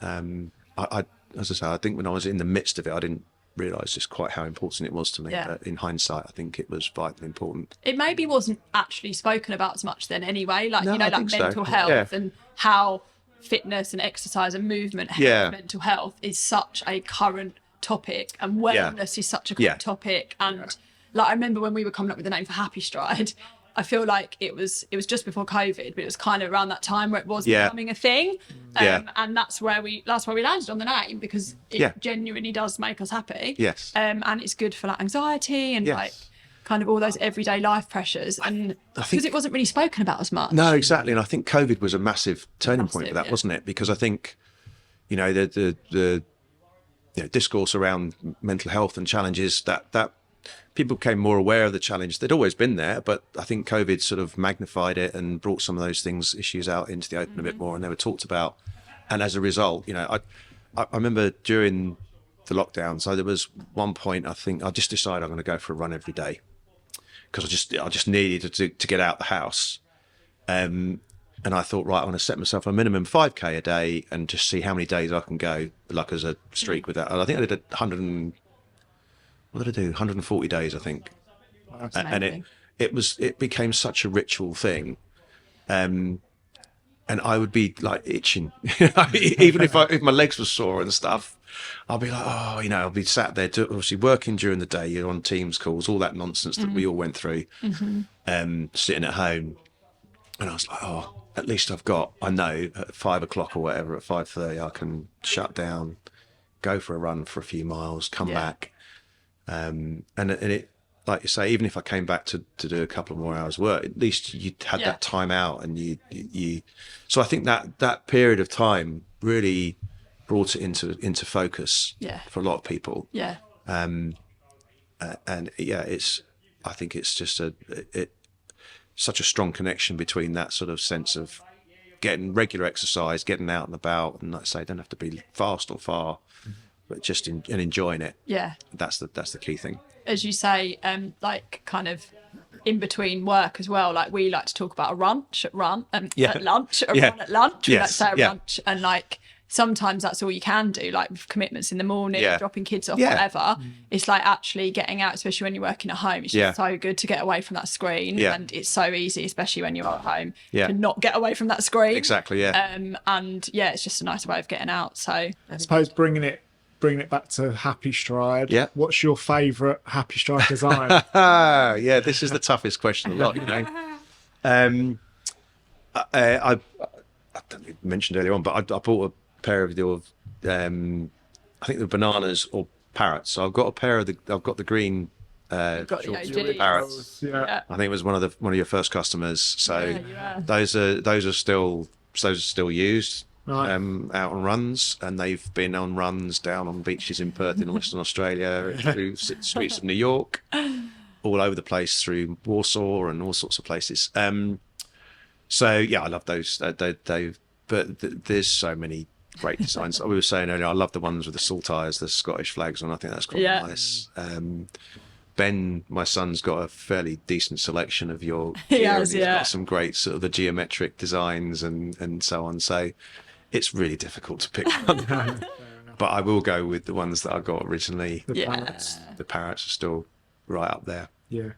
I as I say, I think when I was in the midst of it, I didn't realise just quite how important it was to me. But in hindsight, I think it was vitally important. It maybe wasn't actually spoken about as much then anyway, like mental health and how fitness and exercise and movement help mental health is such a current topic, and wellness is such a current topic. And like I remember when we were coming up with the name for Happy Stride, I feel like it was just before COVID, but it was kind of around that time where it was becoming a thing. And that's where we landed on the name, because it genuinely does make us happy. Yes. And it's good for like anxiety and like kind of all those everyday life pressures. And because it wasn't really spoken about as much. No, exactly. And I think COVID was a massive turning point for that, wasn't it? Because I think, the discourse around mental health and challenges that people became more aware of the challenge. They'd always been there, but I think COVID sort of magnified it and brought some of those issues out into the open a bit more, and they were talked about. And as a result, I remember during the lockdown, so there was one point I think I just decided I'm going to go for a run every day because I just needed to get out the house. And I thought, right, I'm going to set myself a minimum 5K a day and just see how many days I can go, like as a streak with that. And I think I did 140 days, I think. And it became such a ritual thing. And I would be like itching, even if my legs were sore and stuff. I'll be like, I'll be sat there, obviously working during the day. You're on Teams calls, all that nonsense that we all went through, sitting at home. And I was like, at least I know at 5 o'clock or whatever, at 5:30, I can shut down, go for a run for a few miles, come back. And it, like you say, even if I came back to do a couple of more hours work, at least you had that time out, and you. So I think that period of time really brought it into focus for a lot of people. Yeah. And I think it's just such a strong connection between that sort of sense of getting regular exercise, getting out and about, and like I say, don't have to be fast or far, but just enjoying it. Yeah. That's the key thing. As you say, like kind of in between work as well, like we like to talk about a run at lunch, run at lunch. We like to say a lunch, and like sometimes that's all you can do, like with commitments in the morning, dropping kids off, whatever. It's like actually getting out, especially when you're working at home. It's just so good to get away from that screen, and it's so easy, especially when you're at home, to not get away from that screen. Exactly, and it's just a nice way of getting out. So I suppose bringing it back to Happy Stride. Yeah. What's your favourite Happy Stride design? This is the toughest question a lot, I don't know, mentioned earlier on, but I bought a pair of your, I think the bananas or parrots. So I've got I've got the green parrots. Yeah. I think it was one of your first customers. So those are still used. Right. Out on runs, and they've been on runs down on beaches in Perth in Western Australia, through streets of New York, all over the place, through Warsaw and all sorts of places. So I love those. There's so many great designs. We were saying earlier, I love the ones with the saltires, the Scottish flags on. I think that's quite nice. Ben, my son's got a fairly decent selection of your gear, he's got some great sort of the geometric designs and so on. So it's really difficult to pick one. But I will go with the ones that I got originally. The parrots are still right up there. Yeah.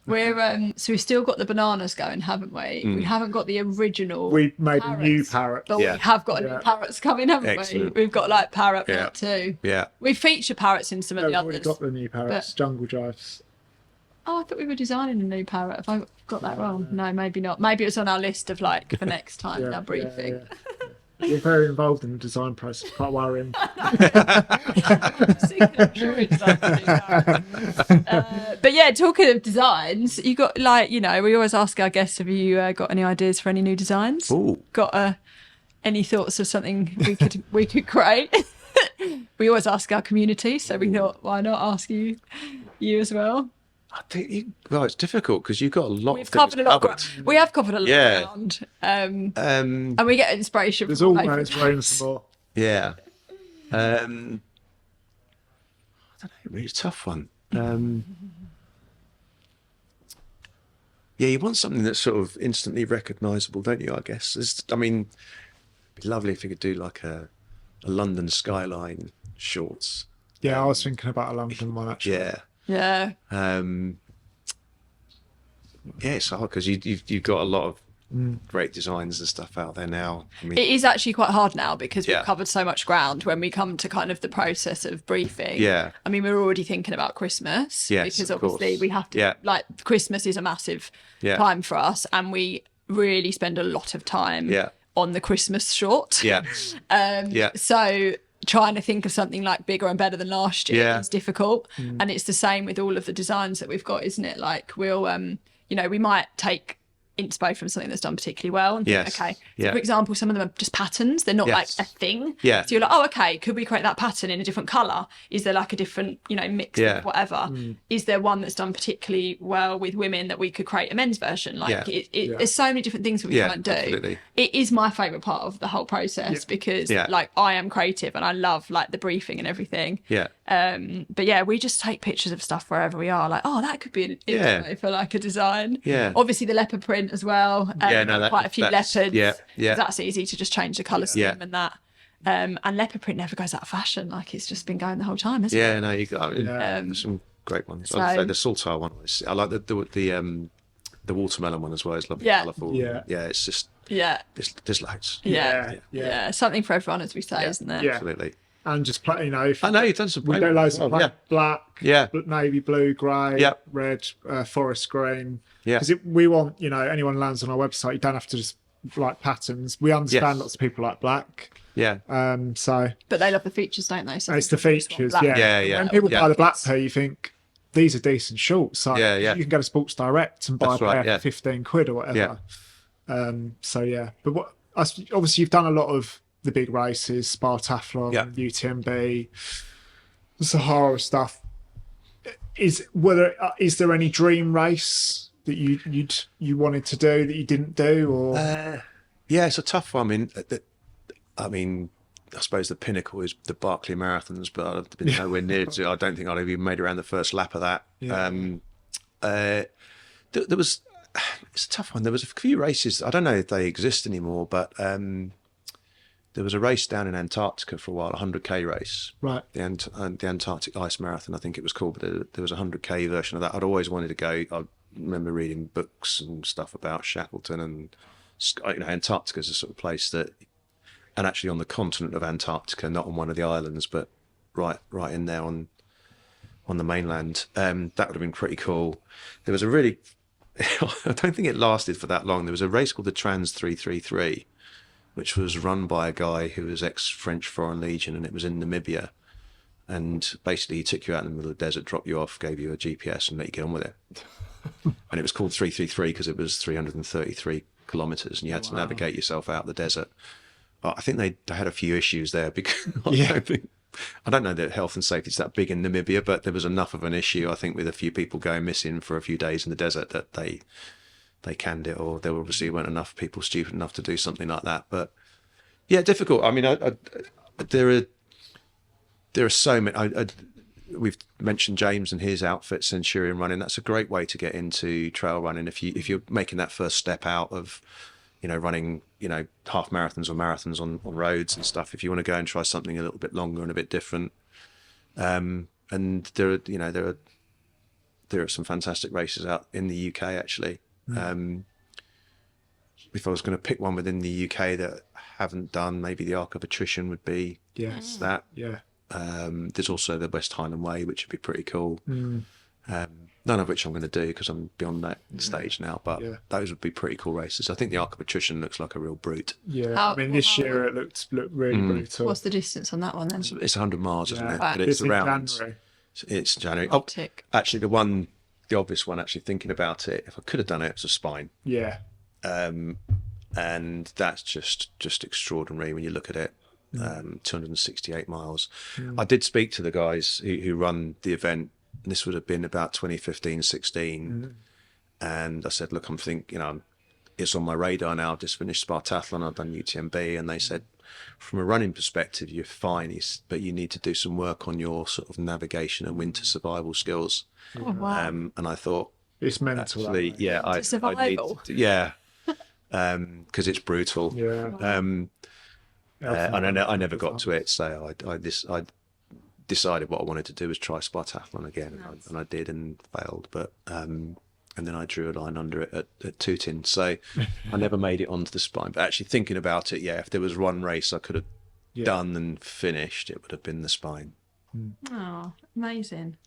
We're so we've still got the bananas going, haven't we? We haven't got the original. We made a new parrot, but we have got new parrots coming, haven't we? We've got like parrot milk too. Yeah, we feature parrots in some of the others. We've got the new parrots, Jungle Jives. Oh, I thought we were designing a new parrot. Have I got that wrong? No, maybe not. Maybe it's on our list of like for next time in our briefing. Yeah. You're very involved in the design process. Quite worrying. But yeah, talking of designs, you got like, we always ask our guests, have you got any ideas for any new designs? Ooh. Got any thoughts of something we could create? We always ask our community, so we thought, why not ask you as well? I think it's difficult because you've got a lot. We have covered a lot of ground, and we get inspiration. There's always room for more. Yeah, I don't know. Really tough one. You want something that's sort of instantly recognisable, don't you? I guess. It'd be lovely if you could do like a London skyline shorts. Yeah, I was thinking about a London one actually. Yeah. Yeah. It's hard because you've got a lot of great designs and stuff out there now. It is actually quite hard now because we've covered so much ground when we come to kind of the process of briefing. Yeah. We're already thinking about Christmas because obviously we have to, like Christmas is a massive time for us, and we really spend a lot of time on the Christmas short. Yeah. So trying to think of something like bigger and better than last year is difficult. And it's the same with all of the designs that we've got, isn't it? Like we'll, we might take inspo from something that's done particularly well and think, Yes. okay, so Yeah. for example, some of them are just patterns, they're not Yes. like a thing. Yeah. So you're like, oh, okay, could we create that pattern in a different colour? Is there like a different, you know, mix Yeah. of whatever? Is there one that's done particularly well with women that we could create a men's version? Like there's so many different things that we can't do. Absolutely. It is my favourite part of the whole process because like I am creative and I love like the briefing and everything. Yeah. But yeah, we just take pictures of stuff wherever we are. Like, oh, that could be an intro for like a design. Yeah. Obviously the leopard print as well. Quite a few leopards. Yeah. Yeah. That's easy to just change the colour scheme and that. And leopard print never goes out of fashion. Like it's just been going the whole time, hasn't it? Yeah. No, you got there's some great ones. I'd say the saltire one. I like the watermelon one as well. It's lovely, colourful. Yeah. Yeah. It's just there's loads. Yeah. Something for everyone, as we say, isn't there? Yeah. Absolutely. And just play, you know, I know you've done some. we do loads of black, Yeah. navy blue, grey, Yeah. red, forest green. Yeah. Because we want, you know, anyone who lands on our website, you don't have to just like patterns. We understand lots of people like black. Yeah. But they love the features, don't they? So It's the features, Yeah. When people buy the black pair, you think these are decent shorts. Like, Yeah. You can go to Sports Direct and buy That's a right, pair for 15 quid or whatever. But obviously you've done a lot of the big races, Spartathlon, UTMB, the Sahara stuff. Is there any dream race that you wanted to do that you didn't do, or? Yeah, it's a tough one. I mean, I suppose the pinnacle is the Barkley Marathons, but I've been nowhere near to. I don't think I'd have even made around the first lap of that. There was. It's a tough one. There was a few races. I don't know if they exist anymore, but there was a race down in Antarctica for a while, a 100k race. Right. The Antarctic Ice Marathon, I think it was called, but there was a 100k version of that. I'd always wanted to go. I remember reading books and stuff about Shackleton, and Antarctica is a sort of place that, and actually on the continent of Antarctica, not on one of the islands, but right in there on the mainland. That would have been pretty cool. There was a really, I don't think it lasted for that long. There was a race called the Trans 333, which was run by a guy who was ex-French Foreign Legion, and it was in Namibia. And basically he took you out in the middle of the desert, dropped you off, gave you a GPS and let you get on with it. And it was called 333 because it was 333 kilometres and you had to navigate yourself out the desert. I think they had a few issues there because I don't know that health and safety is that big in Namibia, but there was enough of an issue, I think, with a few people going missing for a few days in the desert that they canned it, or there obviously weren't enough people stupid enough to do something like that. But yeah, difficult. I mean, there are so many. We've mentioned James and his outfit, Centurion Running. That's a great way to get into trail running if you're making that first step out of, running, half marathons or marathons on roads and stuff. If you want to go and try something a little bit longer and a bit different, and there are some fantastic races out in the UK actually. If I was going to pick one within the UK that I haven't done, maybe the Arc of Attrition would be that. Yeah. There's also the West Highland Way, which would be pretty cool. None of which I'm going to do because I'm beyond that stage now, but those would be pretty cool races. I think the Arc of Attrition looks like a real brute. Yeah, this year it looked really brutal. What's the distance on that one then? It's 100 miles, isn't it? Right. But it's around. January. It's January. Oh, actually, the obvious one, actually thinking about it, if I could have done it, it's a Spine. Yeah. And that's just extraordinary when you look at it. 268 miles. I did speak to the guys who run the event, and this would have been about 2015-16, and I said, look, I'm thinking, it's on my radar now. I've just finished Spartathlon, I've done UTMB, and they said, from a running perspective, you're fine, but you need to do some work on your sort of navigation and winter survival skills. Oh, wow. And I thought, it's mental. Actually, survival. Because it's brutal. Yeah. And I never got to it, so I decided what I wanted to do was try Spartathlon again, and I did and failed, but and then I drew a line under it at Tooting, so I never made it onto the Spine. But actually thinking about it, if there was one race I could have done and finished, it would have been the Spine. Oh, amazing.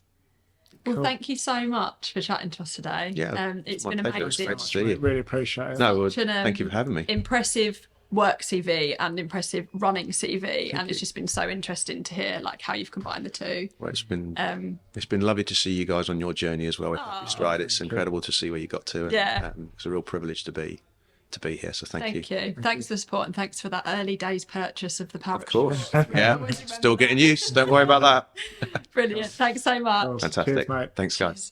Well, thank you so much for chatting to us today. Yeah, it's been amazing. It's great to see you. Really appreciate it. No, thank you for having me. Impressive work CV and impressive running CV, and it's just been so interesting to hear like how you've combined the two. Well, it's been lovely to see you guys on your journey as well with Happy Stride. It's incredible to see where you got to. And, it's a real privilege to be here. So thank you. Thanks for the support, and thanks for that early days purchase of the pouch. Of course. Yeah. Still getting used. Don't worry about that. Brilliant. Thanks so much. Fantastic. Cheers, mate. Thanks, guys.